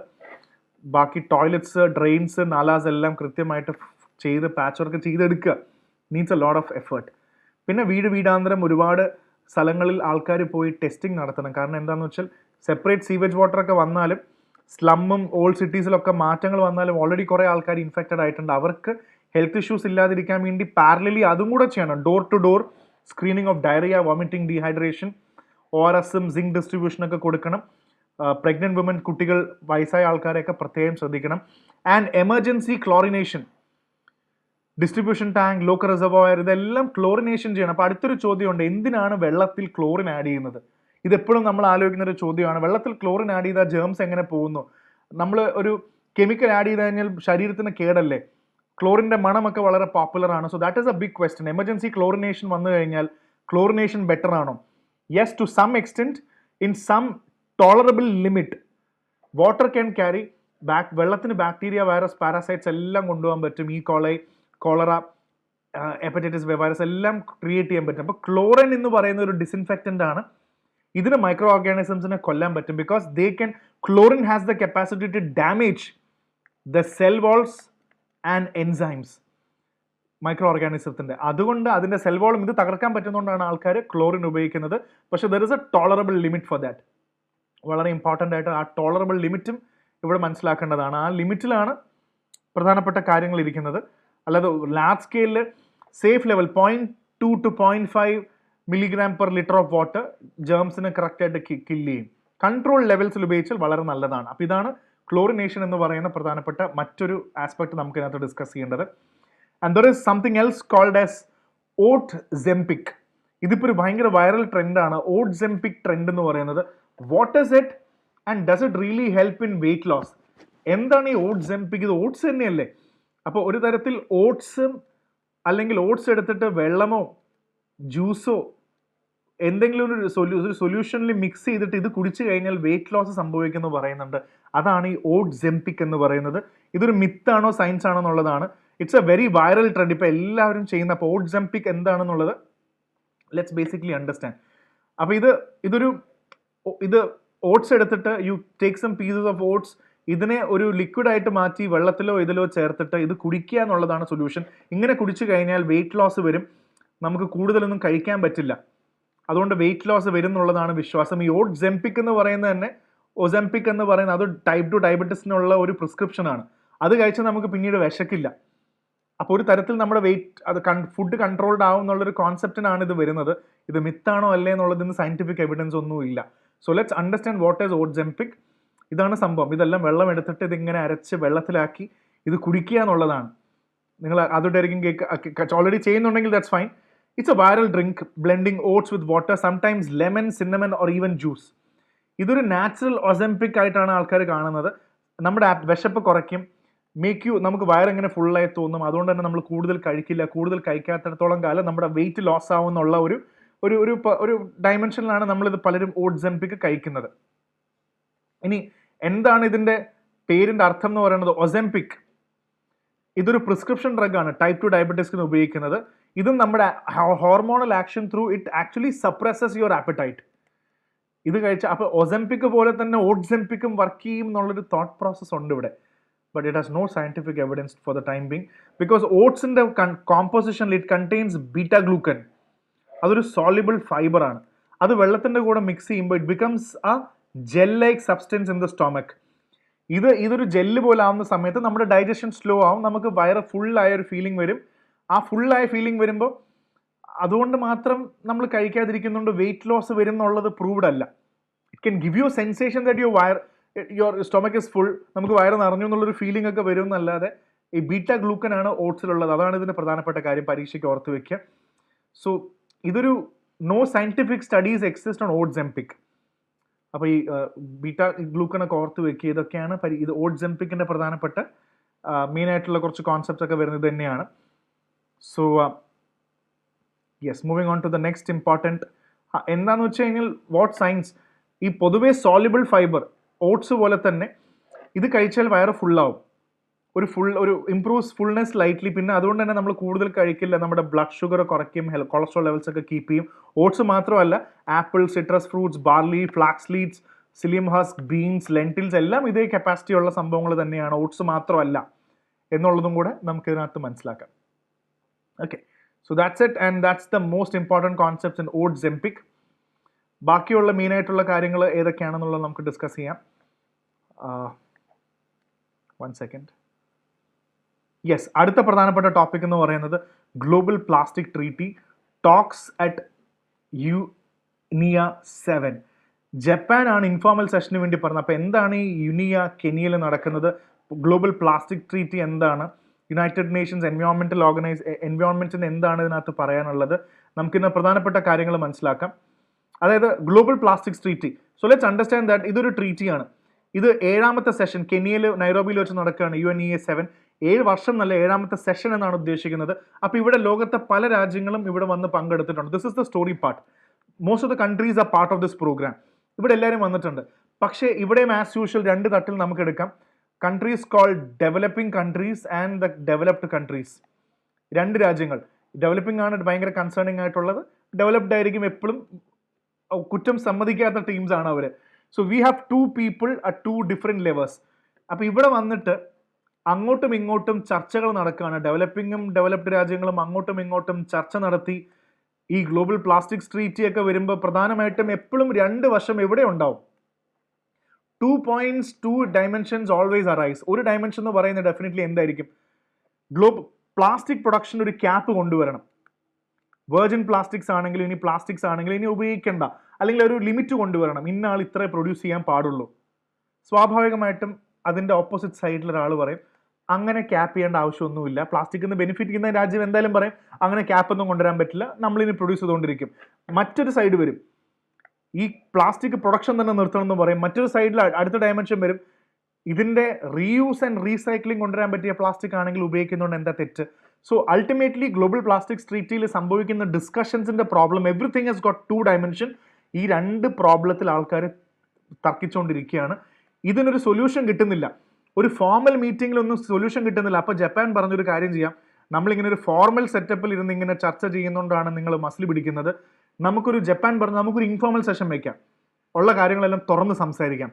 ബാക്കി ടോയ്ലറ്റ്സ്, ഡ്രെയിൻസ്, നാലാസ് എല്ലാം കൃത്യമായിട്ട് ചെയ്ത് പാച്ച് വർക്ക് ചെയ്തെടുക്കുക. Needs A lot of effort. പിന്നെ വീടാന്തരം ഒരുപാട് സ്ഥലങ്ങളിൽ ആൾക്കാർ പോയി ടെസ്റ്റിംഗ് നടത്തണം. കാരണം എന്താണെന്ന് വെച്ചാൽ സെപ്പറേറ്റ് സീവേജ് വാട്ടറൊക്കെ വന്നാലും സ്ലമ്മും ഓൾഡ് സിറ്റീസിലൊക്കെ മാറ്റങ്ങൾ വന്നാലും ഓൾറെഡി കുറേ ആൾക്കാർ ഇൻഫെക്റ്റഡ് ആയിട്ടുണ്ട്. അവർക്ക് ഹെൽത്ത് ഇഷ്യൂസ് ഇല്ലാതിരിക്കാൻ വേണ്ടി പാരലലി അതും കൂടെ ചെയ്യണം. Door to door screening of diarrhoea, vomiting, dehydration, ORSും സിങ്ക് ഡിസ്ട്രിബ്യൂഷനൊക്കെ കൊടുക്കണം. പ്രഗ്നൻറ്റ് വുമൻ, കുട്ടികൾ, വയസ്സായ ആൾക്കാരെയൊക്കെ പ്രത്യേകം ശ്രദ്ധിക്കണം. And emergency chlorination, distribution tank, local reservoir, ഇതെല്ലാം ക്ലോറിനേഷൻ ചെയ്യണം. അപ്പോൾ അടുത്തൊരു ചോദ്യമുണ്ട്, എന്തിനാണ് വെള്ളത്തിൽ ക്ലോറിൻ ആഡ് ചെയ്യുന്നത്? ഇതെപ്പോഴും നമ്മൾ ആലോചിക്കുന്ന ഒരു ചോദ്യമാണ്. വെള്ളത്തിൽ ക്ലോറിൻ ആഡ് ചെയ്താൽ ജേംസ് എങ്ങനെ പോകുന്നു? നമ്മൾ ഒരു കെമിക്കൽ ആഡ് ചെയ്ത് കഴിഞ്ഞാൽ ശരീരത്തിന് കേടല്ലേ? ക്ലോറിൻ്റെ മണമൊക്കെ വളരെ പോപ്പുലർ ആണ്. So that is a big question. Emergency chlorination വന്നു കഴിഞ്ഞാൽ ക്ലോറിനേഷൻ ബെറ്റർ ആണോ? Yes, to some extent, in some tolerable limit. Water can carry വെള്ളത്തിന് ബാക്ടീരിയ, വൈറസ്, പാരാസൈറ്റ്സ് എല്ലാം കൊണ്ടുപോകാൻ പറ്റും. ഈ കോളറ, ഹെപ്പറ്റൈറ്റിസ് വൈറസ് എല്ലാം ക്രിയേറ്റ് ചെയ്യാൻ പറ്റും. അപ്പോൾ ക്ലോറിൻ എന്ന് പറയുന്ന ഒരു ഡിസിൻഫെക്റ്റൻ്റ് ആണ്. ഇതിന് മൈക്രോ ഓർഗാനിസംസിനെ കൊല്ലാൻ പറ്റും. Because chlorine has the capacity to damage the cell walls and enzymes micro ഓർഗാനിസത്തിൻ്റെ. അതുകൊണ്ട് അതിൻ്റെ സെൽ വാളും ഇത് തകർക്കാൻ പറ്റുന്നതുകൊണ്ടാണ് ആൾക്കാർ ക്ലോറിൻ ഉപയോഗിക്കുന്നത്. പക്ഷേ there is A tolerable limit for that. വളരെ ഇമ്പോർട്ടൻ്റ് ആയിട്ട് ആ ടോളറബിൾ ലിമിറ്റും ഇവിടെ മനസ്സിലാക്കേണ്ടതാണ്. ആ ലിമിറ്റിലാണ് പ്രധാനപ്പെട്ട കാര്യങ്ങൾ ഇരിക്കുന്നത്. അല്ലാതെ ലാർജ് സ്കെയിലിൽ safe level 0.2 to 0.5 milligram per liter of water ജേംസിനെ കറക്റ്റായിട്ട് കില്ല് ചെയ്യും. കൺട്രോൾ ലെവൽസിൽ ഉപയോഗിച്ചാൽ വളരെ നല്ലതാണ്. അപ്പോൾ ഇതാണ് ക്ലോറിനേഷൻ എന്ന് പറയുന്ന പ്രധാനപ്പെട്ട മറ്റൊരു ആസ്പെക്ട് നമുക്ക് ഇതിനകത്ത് ഡിസ്കസ് ചെയ്യേണ്ടത്. And there is something else called as Oatzempic. ഇതിപ്പോൾ ഒരു ഭയങ്കര വൈറൽ ട്രെൻഡാണ് ഓട്ട്സെംപിക് ട്രെൻഡ് എന്ന് പറയുന്നത്. What is it and does it really help in weight loss? എന്താണ് ഈ ഓട്ട്സെംപിക്? ഇത് ഓട്സ് തന്നെയല്ലേ? അപ്പോൾ ഒരു തരത്തിൽ ഓട്സും അല്ലെങ്കിൽ ഓട്സ് എടുത്തിട്ട് വെള്ളമോ ജ്യൂസോ എന്തെങ്കിലും ഒരു സൊല്യൂഷനിൽ മിക്സ് ചെയ്തിട്ട് ഇത് കുടിച്ചു കഴിഞ്ഞാൽ വെയിറ്റ് ലോസ് സംഭവിക്കുമെന്ന് പറയുന്നുണ്ട്. അതാണ് ഈ ഓട്ട്സെംപിക് എന്ന് പറയുന്നത്. ഇതൊരു മിത്താണോ സയൻസ് ആണോ എന്നുള്ളതാണ്. It's A very viral trend, ഇപ്പോൾ എല്ലാവരും ചെയ്യുന്ന. അപ്പോൾ ഓട്ട്സെംപിക് എന്താണെന്നുള്ളത് ലെറ്റ്സ് ബേസിക്കലി അണ്ടർസ്റ്റാൻഡ്. അപ്പോൾ ഇത് ഓട്സ് എടുത്തിട്ട് you take some pieces of oats, ഇതിനെ ഒരു ലിക്വിഡായിട്ട് മാറ്റി വെള്ളത്തിലോ ഇതിലോ ചേർത്തിട്ട് ഇത് കുടിക്കുക എന്നുള്ളതാണ് സൊല്യൂഷൻ. ഇങ്ങനെ കുടിച്ചു കഴിഞ്ഞാൽ വെയിറ്റ് ലോസ് വരും. നമുക്ക് കൂടുതലൊന്നും കഴിക്കാൻ പറ്റില്ല. അതുകൊണ്ട് വെയിറ്റ് ലോസ് വരും എന്നുള്ളതാണ് വിശ്വാസം. ഈ ഓട്ട്സെംപിക് എന്ന് പറയുന്നത് തന്നെ, ഒസെംപിക് എന്ന് പറയുന്നത് അത് ടൈപ്പ് 2 ഡയബറ്റീസിനുള്ള ഒരു പ്രിസ്ക്രിപ്ഷനാണ്. അത് കഴിച്ചാൽ നമുക്ക് പിന്നീട് വിശക്കില്ല. അപ്പോൾ ഒരു തരത്തിൽ നമ്മുടെ ഫുഡ് കൺട്രോൾഡ് ആവും എന്നുള്ളൊരു കോൺസെപ്റ്റിനാണ് ഇത് വരുന്നത്. ഇത് മിത്താണോ അല്ലേ എന്നുള്ളതിന് സയന്റിഫിക് എവിഡൻസ് ഒന്നും ഇല്ല. So let's understand what is Oatzempic. ഇതാണ് സംഭവം. ഇതെല്ലാം വെള്ളം എടുത്തിട്ട് ഇതിങ്ങനെ അരച്ച് വെള്ളത്തിലാക്കി ഇത് കുടിക്കുക എന്നുള്ളതാണ്. നിങ്ങൾ അതുകൊണ്ടായിരിക്കും ഓൾറെഡി ചെയ്യുന്നുണ്ടെങ്കിൽ that's fine. It's A viral drink blending oats with water, sometimes lemon, cinnamon or even juice. ഇതൊരു നാച്ചുറൽ ഒസെംപിക് ആയിട്ടാണ് ആൾക്കാർ കാണുന്നത്. നമ്മുടെ വിശപ്പ് കുറയ്ക്കും, നമുക്ക് വയറിങ്ങനെ ഫുള്ളായി തോന്നും. അതുകൊണ്ട് തന്നെ നമ്മൾ കൂടുതൽ കഴിക്കില്ല. കൂടുതൽ കഴിക്കാത്തിടത്തോളം കാലം നമ്മുടെ വെയിറ്റ് ലോസ് ആവുമെന്നുള്ള ഒരു ഡയമെൻഷനിലാണ് നമ്മളിത് പലരും ഓട്ട്സെംപിക് കഴിക്കുന്നത്. ഇനി എന്താണ് ഇതിൻ്റെ പേരിൻ്റെ അർത്ഥം എന്ന് പറയുന്നത്? ഒസെംപിക് ഇതൊരു പ്രിസ്ക്രിപ്ഷൻ ഡ്രഗാണ് ടൈപ്പ് 2 ഡയബറ്റീസിന് ഉപയോഗിക്കുന്നത്. ഇതും നമ്മുടെ hormonal action through it actually suppresses your appetite. ഇത് കഴിച്ച അപ്പോൾ ഒസെംപിക് പോലെ തന്നെ ഓട്ട്സെംപിക്കും വർക്ക് ചെയ്യും എന്നുള്ളൊരു തോട്ട് പ്രോസസ് ഉണ്ട് ഇവിടെ. But it has no scientific evidence for the time being. Because ഓട്സിൻ്റെ കോമ്പോസിഷനിൽ ഇറ്റ് കണ്ടെയ്ൻസ് ബീറ്റാ ഗ്ലൂക്കൻ. അതൊരു സോളിബിൾ ഫൈബറാണ്. അത് വെള്ളത്തിൻ്റെ കൂടെ മിക്സ് ചെയ്യുമ്പോൾ it becomes a gel like substance in the stomach. ഇതൊരു ജെല്ല് പോലെ ആവുന്ന സമയത്ത് നമ്മുടെ ഡൈജഷൻ സ്ലോ ആവും. നമുക്ക് വയറ് ഫുള്ളായ ഒരു ഫീലിംഗ് വരും. ആ ഫുള്ളായ ഫീലിംഗ് വരുമ്പോൾ അതുകൊണ്ട് മാത്രം നമ്മൾ കഴിക്കാതിരിക്കുന്നുണ്ട് വെയിറ്റ് ലോസ് വരും എന്നുള്ളത് പ്രൂവ്ഡ് അല്ല. It can give you sensation that your stomach is full, നമുക്ക് വയറ് നിറഞ്ഞു എന്നുള്ളൊരു ഫീലിംഗ് ഒക്കെ വരും എന്നല്ലാതെ ഈ ബീറ്റാ ഗ്ലൂക്കനാണ് ഓട്സിലുള്ളത്. അതാണ് ഇതിൻ്റെ പ്രധാനപ്പെട്ട കാര്യം, പരീക്ഷയ്ക്ക് ഓർത്ത് വെക്കുക. സോ ഇതൊരു no scientific studies exist on Oatzempic. അപ്പോൾ ഈ ബീറ്റാ ഗ്ലൂക്കനൊക്കെ ഓർത്ത് വെക്കുക. ഇതൊക്കെയാണ് ഇത് ഓട്ട്സെംപിക്കിൻ്റെ പ്രധാനപ്പെട്ട മെയിനായിട്ടുള്ള കുറച്ച് കോൺസെപ്റ്റ്സ് ഒക്കെ വരുന്നത് തന്നെയാണ്. So yes, moving on to the next important എന്താണെന്ന് വെച്ച് കഴിഞ്ഞാൽ വാട്ട് സയൻസ്. ഈ പൊതുവേ സോളിബിൾ ഫൈബർ ഓട്സ് പോലെ തന്നെ ഇത് കഴിച്ചാൽ വയറ് ഫുള്ളാവും. ഒരു ഇംപ്രൂവ്സ് ഫുൾനെസ് ലൈറ്റ്ലി. പിന്നെ അതുകൊണ്ട് തന്നെ നമ്മൾ കൂടുതൽ കഴിക്കില്ല. നമ്മുടെ ബ്ലഡ് ഷുഗർ കുറയ്ക്കും, കൊളസ്ട്രോൾ ലെവൽസ് ഒക്കെ കീപ്പ് ചെയ്യും. ഓട്സ് മാത്രമല്ല, apple, citrus fruits, barley, flax seeds, psyllium husk, beans, lentils എല്ലാം ഇതേ കപ്പാസിറ്റി ഉള്ള സംഭവങ്ങൾ തന്നെയാണ്. ഓട്സ് മാത്രമല്ല എന്നുള്ളതും കൂടെ നമുക്ക് ഇതിനകത്ത് മനസ്സിലാക്കാം. Okay, so that's it and that's the most important concepts in Oatzempic. ബാക്കിയുള്ള മെയിനായിട്ടുള്ള കാര്യങ്ങൾ ഏതൊക്കെയാണെന്നുള്ളത് നമുക്ക് ഡിസ്കസ് ചെയ്യാം. 1 second. യെസ്, അടുത്ത പ്രധാനപ്പെട്ട ടോപ്പിക് എന്ന് പറയുന്നത് global plastic treaty talks at UNEA 7. Japan ആണ് ഇൻഫോർമൽ സെഷന് വേണ്ടി പറഞ്ഞത്. അപ്പോൾ എന്താണ് ഈ യുനിയ കെനിയയിൽ നടക്കുന്നത്? ഗ്ലോബൽ പ്ലാസ്റ്റിക് ട്രീറ്റി എന്താണ്? യുണൈറ്റഡ് നേഷൻസ് എൻവയോൺമെൻറ്റിന് എന്താണ് ഇതിനകത്ത് പറയാനുള്ളത്? നമുക്കിന്ന് പ്രധാനപ്പെട്ട കാര്യങ്ങൾ മനസ്സിലാക്കാം. അതായത് global plastics treaty. So let's understand that ഇതൊരു ട്രീറ്റിയാണ്. ഇത് 7ാമത്തെ സെഷൻ കെനിയയിൽ നൈറോബിയിൽ വെച്ച് നടക്കുകയാണ്. UNEA7 7 വർഷം നല്ല 7ാമത്തെ സെഷൻ എന്നാണ് ഉദ്ദേശിക്കുന്നത്. അപ്പോൾ ഇവിടെ ലോകത്തെ പല രാജ്യങ്ങളും ഇവിടെ വന്ന് പങ്കെടുത്തിട്ടുണ്ട്. This is the story part. Most of the countries are part of this program. ഇവിടെ എല്ലാവരും വന്നിട്ടുണ്ട്. പക്ഷേ ഇവിടെയും ആസ് യൂഷ്വൽ 2 തട്ടിൽ നമുക്ക് എടുക്കാം. Countries called developing countries and the developed countries. 2 രാജ്യങ്ങൾ. ഡെവലപ്പിംഗ് ആണ് ഭയങ്കര കൺസേണിങ് ആയിട്ടുള്ളത്. ഡെവലപ്ഡ് ആയിരിക്കും എപ്പോഴും കുറ്റം സമ്മതിക്കാത്ത ടീംസ് ആണ് അവർ. So we have 2 people at 2 different levels. അപ്പോൾ ഇവിടെ വന്നിട്ട് അങ്ങോട്ടും ഇങ്ങോട്ടും ചർച്ചകൾ നടക്കുകയാണ്. ഡെവലപ്പിംഗും ഡെവലപ്ഡ് രാജ്യങ്ങളും അങ്ങോട്ടും ഇങ്ങോട്ടും ചർച്ച നടത്തി ഈ ഗ്ലോബൽ പ്ലാസ്റ്റിക്സ് ട്രീറ്റി ഒക്കെ വരുമ്പോൾ പ്രധാനമായിട്ടും എപ്പോഴും 2 വശം എവിടെ ഉണ്ടാവും. 2 points, 2 dimensions always arise. ഒരു ഡയമെൻഷൻ എന്ന് പറയുന്നത് ഡെഫിനറ്റ്ലി എന്തായിരിക്കും? പ്ലാസ്റ്റിക് പ്രൊഡക്ഷൻ ഒരു ക്യാപ്പ് കൊണ്ടുവരണം. വെർജിൻ പ്ലാസ്റ്റിക്സ് ആണെങ്കിൽ ഇനി പ്ലാസ്റ്റിക്സ് ആണെങ്കിൽ ഇനി ഉപയോഗിക്കേണ്ട, അല്ലെങ്കിൽ ഒരു ലിമിറ്റ് കൊണ്ടുവരണം. ഇന്ന ആൾ ഇത്രേ പ്രൊഡ്യൂസ് ചെയ്യാൻ പാടുള്ളൂ. സ്വാഭാവികമായിട്ടും അതിൻ്റെ ഓപ്പോസിറ്റ് സൈഡിൽ ഒരാൾ പറയും അങ്ങനെ ക്യാപ്പ് ചെയ്യേണ്ട ആവശ്യമൊന്നുമില്ല. പ്ലാസ്റ്റിക്കിൽ നിന്ന് ബെനിഫിറ്റ് ചെയ്യുന്ന രാജ്യം എന്തായാലും പറയും അങ്ങനെ ക്യാപ്പ് ഒന്നും കൊണ്ടുവരാൻ പറ്റില്ല, നമ്മളിനി പ്രൊഡ്യൂസ് ചെയ്തുകൊണ്ടിരിക്കും. മറ്റൊരു സൈഡ് വരും, ഈ പ്ലാസ്റ്റിക് പ്രൊഡക്ഷൻ തന്നെ നിർത്തണം എന്ന് പറയും. മറ്റൊരു സൈഡിൽ അടുത്ത ഡയമെൻഷൻ വരും, ഇതിൻ്റെ റീയൂസ് ആൻഡ് റീസൈക്ലിംഗ് കൊണ്ടുവരാൻ പറ്റിയ പ്ലാസ്റ്റിക് ആണെങ്കിൽ ഉപയോഗിക്കുന്നതുകൊണ്ട് എന്താ തെറ്റ്? സോ അൾട്ടിമേറ്റ്ലി ഗ്ലോബൽ പ്ലാസ്റ്റിക്സ് ട്രീറ്റിയിൽ സംഭവിക്കുന്ന ഡിസ്കഷൻസിൻ്റെ problem everything has got 2 dimension. ഈ 2 പ്രോബ്ലത്തിൽ ആൾക്കാർ തർക്കിച്ചുകൊണ്ടിരിക്കുകയാണ്. ഇതിനൊരു സൊല്യൂഷൻ കിട്ടുന്നില്ല. ഒരു ഫോർമൽ മീറ്റിങ്ങിലൊന്നും സൊല്യൂഷൻ കിട്ടുന്നില്ല. അപ്പോൾ ജപ്പാൻ പറഞ്ഞൊരു കാര്യം ചെയ്യാം, നമ്മളിങ്ങനെ ഒരു ഫോർമൽ സെറ്റപ്പിൽ ഇരുന്ന് ഇങ്ങനെ ചർച്ച ചെയ്യുന്നതുകൊണ്ടാണ് നിങ്ങൾ മസിൽ പിടിക്കുന്നത്. നമുക്കൊരു ഇൻഫോർമൽ സെഷൻ വയ്ക്കാം, ഉള്ള കാര്യങ്ങളെല്ലാം തുറന്ന് സംസാരിക്കാം.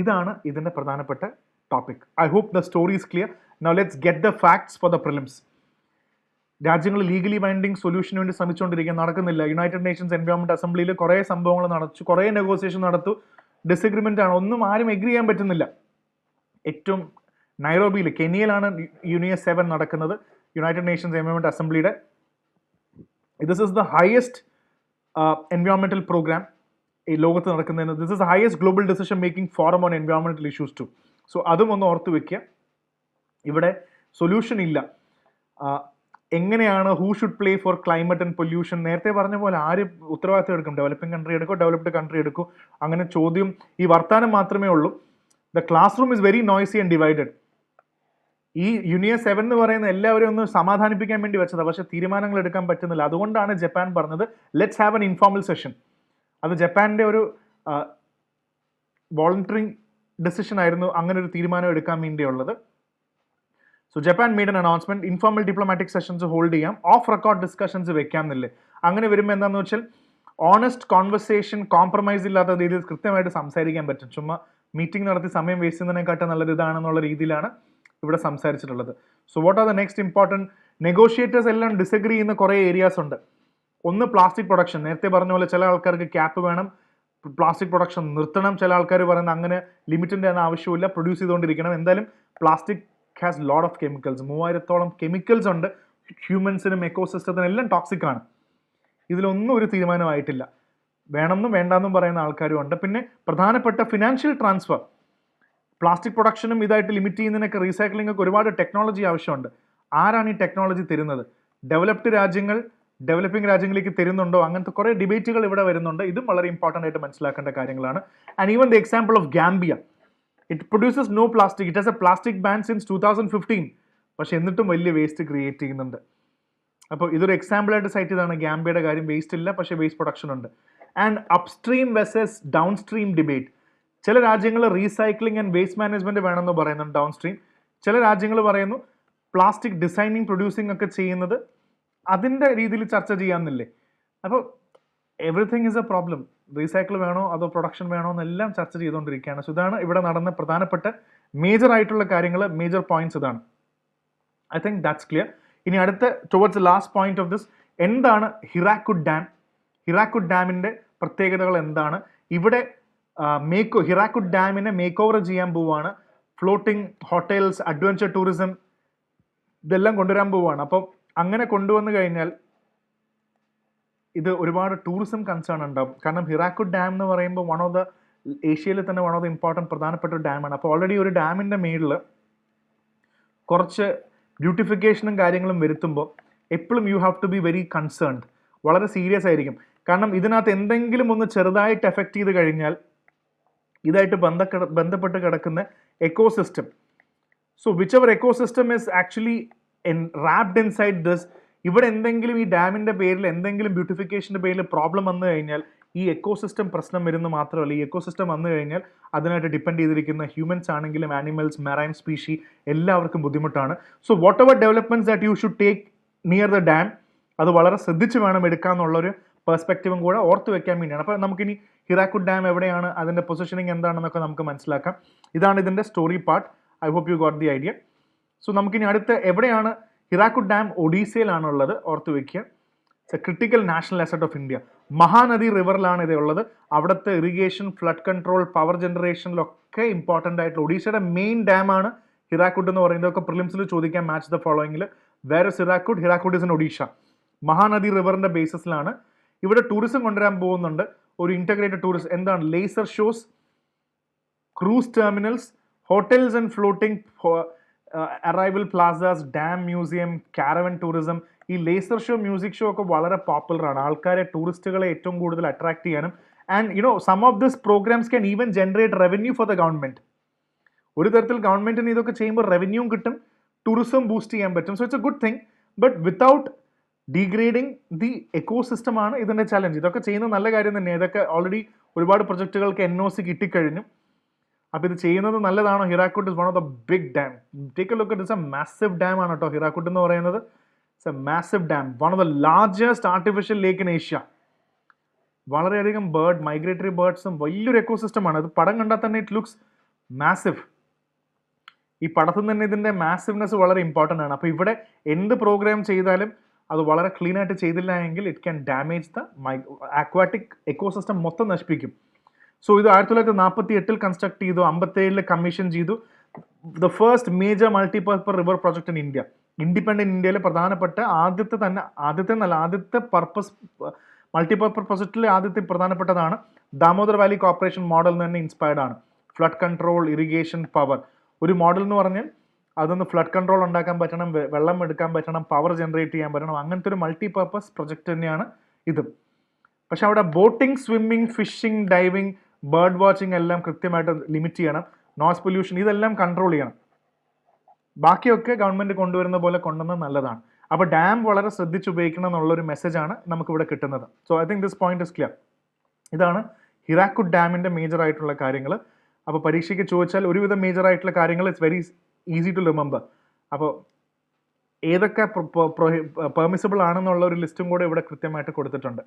ഇതാണ് ഇതിൻ്റെ പ്രധാനപ്പെട്ട topic. I hope the story is clear. Now let's get the facts for the prelims. രാജ്യങ്ങൾ ലീഗലി ബൈൻഡിങ് സൊല്യൂഷന് വേണ്ടി ശ്രമിച്ചുകൊണ്ടിരിക്കുക, നടക്കുന്നില്ല. യുണൈറ്റഡ് നേഷൻസ് എൻവയോൺമെന്റ് അസംബ്ലിയിൽ കുറേ സംഭവങ്ങൾ നടച്ചു, കുറേ നെഗോസിയേഷൻ നടത്തു. ഡിസഗ്രിമെൻ്റ് ആണ്, ഒന്നും ആരും എഗ്രി ചെയ്യാൻ പറ്റുന്നില്ല. ഏറ്റവും നൈറോബിയിൽ കെനിയയിലാണ് UNEA7 നടക്കുന്നത്, യുണൈറ്റഡ് നേഷൻസ് എൻവയോൺമെന്റ് അസംബ്ലിയുടെ. ദിസ് ഇസ് ദ ഹയസ്റ്റ് എൻവയോൺമെന്റൽ പ്രോഗ്രാം ഈ ലോകത്ത് നടക്കുന്നതിന്. This is the highest global decision making forum on എൻവയോൺമെന്റൽ ഇഷ്യൂസ് ടു. സോ അതും ഒന്ന് ഓർത്ത് വെക്കുക. ഇവിടെ സൊല്യൂഷൻ ഇല്ല. എങ്ങനെയാണ് who should play for climate and pollution? നേരത്തെ പറഞ്ഞ പോലെ ആര് ഉത്തരവാദിത്തം എടുക്കും? ഡെവലപ്പിംഗ് കൺട്രി എടുക്കോ, ഡെവലപ്ഡ് കൺട്രി എടുക്കോ? അങ്ങനെ ചോദ്യം, ഈ വർത്താനം മാത്രമേ ഉള്ളൂ. The classroom is very noisy and divided. ഈ UNEA7 എന്ന് പറയുന്ന എല്ലാവരെയും ഒന്ന് സമാധാനിപ്പിക്കാൻ വേണ്ടി വെച്ചതാണ്, പക്ഷേ തീരുമാനങ്ങൾ എടുക്കാൻ പറ്റുന്നില്ല. അതുകൊണ്ടാണ് ജപ്പാൻ പറഞ്ഞത് let's have an informal session. അത് ജപ്പാൻ്റെ ഒരു വോളണ്ടറിങ് ഡിസിഷൻ ആയിരുന്നു അങ്ങനെ ഒരു തീരുമാനം എടുക്കാൻ വേണ്ടിയുള്ളത്. So Japan made an announcement, informal diplomatic sessions hold ചെയ്യാം, ഓഫ് റെക്കോർഡ് ഡിസ്കഷൻസ് വെക്കാം എന്നില്ലേ. അങ്ങനെ വരുമ്പോൾ എന്താണെന്ന് വെച്ചാൽ ഓണസ്റ്റ് കോൺവെർസേഷൻ, കോംപ്രമൈസ് ഇല്ലാത്ത രീതിയിൽ കൃത്യമായിട്ട് സംസാരിക്കാൻ പറ്റും. ചുമ്മാ മീറ്റിംഗ് നടത്തി സമയം വേസ്റ്റ് ചെയ്യുന്നതിനെക്കാട്ടും നല്ലത് ഇതാണെന്നുള്ള രീതിയിലാണ് ഇവിടെ സംസാരിച്ചിട്ടുള്ളത്. So what are the next important negotiators? എല്ലാം ഡിസഗ്രി ചെയ്യുന്ന കുറേ ഏരിയാസ് ഉണ്ട്. ഒന്ന് പ്ലാസ്റ്റിക് പ്രൊഡക്ഷൻ. നേരത്തെ പറഞ്ഞ പോലെ ചില ആൾക്കാർക്ക് ക്യാപ്പ് വേണം, പ്ലാസ്റ്റിക് പ്രൊഡക്ഷൻ നിർത്തണം. ചില ആൾക്കാർ പറയുന്നത് അങ്ങനെ ലിമിറ്റിൻ്റെ ഒന്നും ആവശ്യമില്ല, പ്രൊഡ്യൂസ് ചെയ്തുകൊണ്ടിരിക്കണം. എന്തായാലും plastic has lot of chemicals. 3000-ഓളം കെമിക്കൽസ് ഉണ്ട്. ഹ്യൂമൻസിനും എക്കോസിസ്റ്റത്തിനും എല്ലാം ടോക്സിക് ആണ്. ഇതിലൊന്നും ഒരു തീരുമാനമായിട്ടില്ല. വേണമെന്നും വേണ്ടാന്നും പറയുന്ന ആൾക്കാരും ഉണ്ട്. പിന്നെ പ്രധാനപ്പെട്ട ഫിനാൻഷ്യൽ ട്രാൻസ്ഫർ. പ്ലാസ്റ്റിക് പ്രൊഡക്ഷനും ഇതായിട്ട് ലിമിറ്റ് ചെയ്യുന്നതിനൊക്കെ റീസൈക്ലിംഗ് ഒക്കെ ഒരുപാട് ടെക്നോളജി ആവശ്യമുണ്ട്. ആരാണ് ഈ ടെക്നോളജി തരുന്നത്? ഡെവലപ്ഡ് രാജ്യങ്ങൾ ഡെവലപ്പിംഗ് രാജ്യങ്ങളിലേക്ക് തരുന്നുണ്ടോ? അങ്ങനത്തെ കുറേ ഡിബേറ്റുകൾ ഇവിടെ വരുന്നുണ്ട്. ഇതും വളരെ ഇമ്പോർട്ടൻ്റ് ആയിട്ട് മനസ്സിലാക്കേണ്ട കാര്യങ്ങളാണ്. And even the example of Gambia, it produces no plastic, it has a plastic ban since 2015. പക്ഷെ എന്നിട്ടും വലിയ വേസ്റ്റ് ക്രിയേറ്റ് ചെയ്യുന്നുണ്ട്. അപ്പോൾ ഇതൊരു എക്സാമ്പിളായിട്ട് സൈറ്റ് ചെയ്താണ് ഗാംബിയയുടെ കാര്യം. വേസ്റ്റ് ഇല്ല, പക്ഷേ വേസ്റ്റ് പ്രൊഡക്ഷൻ ഉണ്ട്. And upstream versus down stream debate. ചില രാജ്യങ്ങൾ റീസൈക്ലിംഗ് ആൻഡ് വേസ്റ്റ് മാനേജ്മെൻറ്റ് വേണമെന്ന് പറയുന്നുണ്ട് ഡൗൺ സ്ട്രീം. ചില രാജ്യങ്ങൾ പറയുന്നു പ്ലാസ്റ്റിക് ഡിസൈനിങ് പ്രൊഡ്യൂസിങ് ഒക്കെ ചെയ്യുന്നത് അതിൻ്റെ രീതിയിൽ ചർച്ച ചെയ്യാമെന്നില്ലേ. അപ്പോൾ everything is A problem. Recycle വേണോ അതോ പ്രൊഡക്ഷൻ വേണോ എന്നെല്ലാം ചർച്ച ചെയ്തുകൊണ്ടിരിക്കുകയാണ്. സോ ഇതാണ് ഇവിടെ നടന്ന പ്രധാനപ്പെട്ട മേജർ ആയിട്ടുള്ള കാര്യങ്ങൾ, മേജർ പോയിന്റ്സ് ഇതാണ്. I think that's clear. ഇനി അടുത്ത towards last point of this, എന്താണ് ഹിരാക്കുഡ് ഡാം? ഹിരാക്കുഡ് ഡാമിൻ്റെ പ്രത്യേകതകൾ എന്താണ്? ഇവിടെ ഹിരാക്കുഡ് ഡാമിനെ മേക്ക് ഓവർ ചെയ്യാൻ പോവുകയാണ്. ഫ്ലോട്ടിംഗ് ഹോട്ടൽസ്, അഡ്വഞ്ചർ ടൂറിസം ഇതെല്ലാം കൊണ്ടുവരാൻ പോവുകയാണ്. അപ്പം അങ്ങനെ കൊണ്ടുവന്നു കഴിഞ്ഞാൽ ഇത് ഒരുപാട് ടൂറിസം കൺസേൺ ഉണ്ടാവും. കാരണം ഹിരാക്കുഡ് ഡാം എന്ന് പറയുമ്പോൾ ഏഷ്യയിൽ തന്നെ വൺ ഓഫ് ദ ഇമ്പോർട്ടൻറ്റ് പ്രധാനപ്പെട്ട ഒരു ഡാമാണ്. അപ്പോൾ ഓൾറെഡി ഒരു ഡാമിൻ്റെ മേളിൽ കുറച്ച് ബ്യൂട്ടിഫിക്കേഷനും കാര്യങ്ങളും വരുത്തുമ്പോൾ എപ്പോഴും you have to be very concerned. വളരെ സീരിയസ് ആയിരിക്കും. കാരണം ഇതിനകത്ത് എന്തെങ്കിലും ഒന്ന് ചെറുതായിട്ട് എഫക്റ്റ് ചെയ്ത് കഴിഞ്ഞാൽ ഇതായിട്ട് ബന്ധപ്പെട്ട് കിടക്കുന്ന ecosystem, so which ever ecosystem is actually wrapped inside this, ഇവിടെ എന്തെങ്കിലും ഈ ഡാമിൻ്റെ പേരിൽ എന്തെങ്കിലും ബ്യൂട്ടിഫിക്കേഷൻ്റെ പേരിൽ പ്രോബ്ലം വന്നു കഴിഞ്ഞാൽ ഈ എക്കോസിസ്റ്റം പ്രശ്നം വരുന്ന മാത്രമല്ല, ഈ എക്കോസിസ്റ്റം വന്നു കഴിഞ്ഞാൽ അതിനായിട്ട് ഡിപ്പെൻഡ് ചെയ്തിരിക്കുന്ന ഹ്യൂമൻസ് ആണെങ്കിലും ആനിമൽസ്, മെറൈൻ സ്പീഷി എല്ലാവർക്കും ബുദ്ധിമുട്ടാണ്. So what ever developments that you should take near the dam, അത് വളരെ ശ്രദ്ധിച്ച് വേണം എടുക്കാമെന്നുള്ളൊരു പെർസ്പെക്റ്റീവും കൂടെ ഓർത്ത് വെക്കാൻ വേണ്ടിയാണ്. അപ്പോൾ നമുക്കിനി ഹിരാക്കുഡ് ഡാം എവിടെയാണ്, അതിൻ്റെ പൊസിഷനിങ് എന്താണെന്നൊക്കെ നമുക്ക് മനസ്സിലാക്കാം. ഇതാണ് ഇതിൻ്റെ story part. I hope you got the idea. So നമുക്കിനി അടുത്ത് എവിടെയാണ്, ഹിരാക്കുഡ് ഡാം ഒഡീസയിലാണുള്ളത്, ഓർത്ത് വയ്ക്കുക. It's a critical national asset of India. Mahanadi റിവറിലാണ് ഇത് ഉള്ളത്. അവിടുത്തെ ഇറിഗേഷൻ, ഫ്ലഡ് കൺട്രോൾ, പവർ ജനറേഷനിലൊക്കെ ഇമ്പോർട്ടൻ്റ് ആയിട്ടുള്ള ഒഡീഷയുടെ മെയിൻ ഡാമാണ് ഹിരാക്കുഡ് എന്ന് പറയുന്നതൊക്കെ പ്രിലിംസിൽ ചോദിക്കാൻ മാച്ച് ദ ഫോളോയിങ്ങിൽ. Where is Hirakud? Hirakud is in Odisha. Mahanadi റിവറിൻ്റെ ബേസിസിലാണ്. ഇവിടെ ടൂറിസം കൊണ്ടുവരാൻ പോകുന്നുണ്ട്, ഒരു ഇൻറ്റഗ്രേറ്റഡ് ടൂറിസം. എന്താണ്? Laser shows, cruise terminals, hotels and floating arrival plazas, dam museum, caravan tourism. ഈ ലേസർ ഷോ, മ്യൂസിക് ഷോ ഒക്കെ വളരെ പോപ്പുലറാണ്. ആൾക്കാരെ, ടൂറിസ്റ്റുകളെ ഏറ്റവും കൂടുതൽ അട്രാക്ട് ചെയ്യാനും. And you know some of this programmes can even generate revenue for the government. ഒരു തരത്തിൽ ഗവൺമെൻറ്റിന് ഇതൊക്കെ ചെയ്യുമ്പോൾ റവന്യൂവും കിട്ടും, ടൂറിസം ബൂസ്റ്റ് ചെയ്യാൻ പറ്റും. So it's A good thing. But without degrading the ecosystem ആണ് ഇതിൻ്റെ ചലഞ്ച്. ഇതൊക്കെ ചെയ്യുന്നത് നല്ല കാര്യം തന്നെയാണ്. ഇതൊക്കെ ഓൾറെഡി ഒരുപാട് പ്രൊജക്റ്റുകൾക്ക് NOC കിട്ടിക്കഴിഞ്ഞു. അപ്പോൾ ഇത് ചെയ്യുന്നത് നല്ലതാണോ? Hirakud is one of the big dam. Take a look at. It's a massive dam ആണ് കേട്ടോ ഹിരാക്കുഡ് എന്ന് പറയുന്നത്. It's a massive dam, one of the largest artificial lake in Asia. വളരെയധികം മൈഗ്രേറ്ററി ബേർഡ്സും വലിയൊരു എക്കോസിസ്റ്റമാണ്. അത് പടം കണ്ടാൽ തന്നെ ഇറ്റ് ലുക്സ് മാസീവ്. ഈ പടത്തിൽ തന്നെ ഇതിൻ്റെ മാസീവ്നെസ് വളരെ ഇമ്പോർട്ടൻ്റ് ആണ്. അപ്പോൾ ഇവിടെ എന്ത് പ്രോഗ്രാം ചെയ്താലും അത് വളരെ ക്ലീൻ ആയിട്ട് ചെയ്തില്ല എങ്കിൽ it can damage the aquatic ecosystem മൊത്തം നശിപ്പിക്കും. സോ ഇത് 1948 കൺസ്ട്രക്ട് ചെയ്തു, 57 കമ്മീഷൻ ചെയ്തു. The first major multipurpose river project in India. Independent ഇന്ത്യയിലെ പ്രധാനപ്പെട്ട ആദ്യത്തെ പർപ്പസ് മൾട്ടിപർപ്പസ് പ്രോജക്റ്റിലെ ആദ്യത്തെ പ്രധാനപ്പെട്ടതാണ്. ദാമോദർ വാലി കോർപ്പറേഷൻ മോഡൽ എന്ന് തന്നെ ഇൻസ്പയർഡ് ആണ്. Flood control, irrigation, power. ഒരു മോഡൽ എന്ന് പറഞ്ഞാൽ അതൊന്ന് ഫ്ലഡ് കൺട്രോൾ ഉണ്ടാക്കാൻ പറ്റണം, വെള്ളം എടുക്കാൻ പറ്റണം, പവർ ജനറേറ്റ് ചെയ്യാൻ പറ്റണം. അങ്ങനത്തെ ഒരു മൾട്ടിപർപ്പസ് പ്രൊജക്റ്റ് തന്നെയാണ് ഇത്. പക്ഷെ അവിടെ boating, swimming, fishing, diving, bird watching എല്ലാം കൃത്യമായിട്ട് ലിമിറ്റ് ചെയ്യണം. നോയ്സ് പൊല്യൂഷൻ ഇതെല്ലാം കൺട്രോൾ ചെയ്യണം. ബാക്കിയൊക്കെ ഗവൺമെൻറ് കൊണ്ടുവരുന്ന പോലെ കൊണ്ടുവന്നത് നല്ലതാണ്. അപ്പോൾ ഡാം വളരെ ശ്രദ്ധിച്ച് ഉപയോഗിക്കണം എന്നുള്ളൊരു മെസ്സേജാണ് നമുക്കിവിടെ കിട്ടുന്നത്. So I think this point is clear. ഇതാണ് ഹിരാക്കുഡ് ഡാമിൻ്റെ മേജർ ആയിട്ടുള്ള കാര്യങ്ങൾ. അപ്പോൾ പരീക്ഷയ്ക്ക് ചോദിച്ചാൽ ഒരുവിധം മേജർ ആയിട്ടുള്ള കാര്യങ്ങൾ it's very easy to remember. അപ്പോൾ ഏതൊക്കെ പെർമിസിബിൾ ആണെന്നുള്ള ഒരു ലിസ്റ്റും കൂടെ ഇവിടെ കൃത്യമായിട്ട് കൊടുത്തിട്ടുണ്ട്.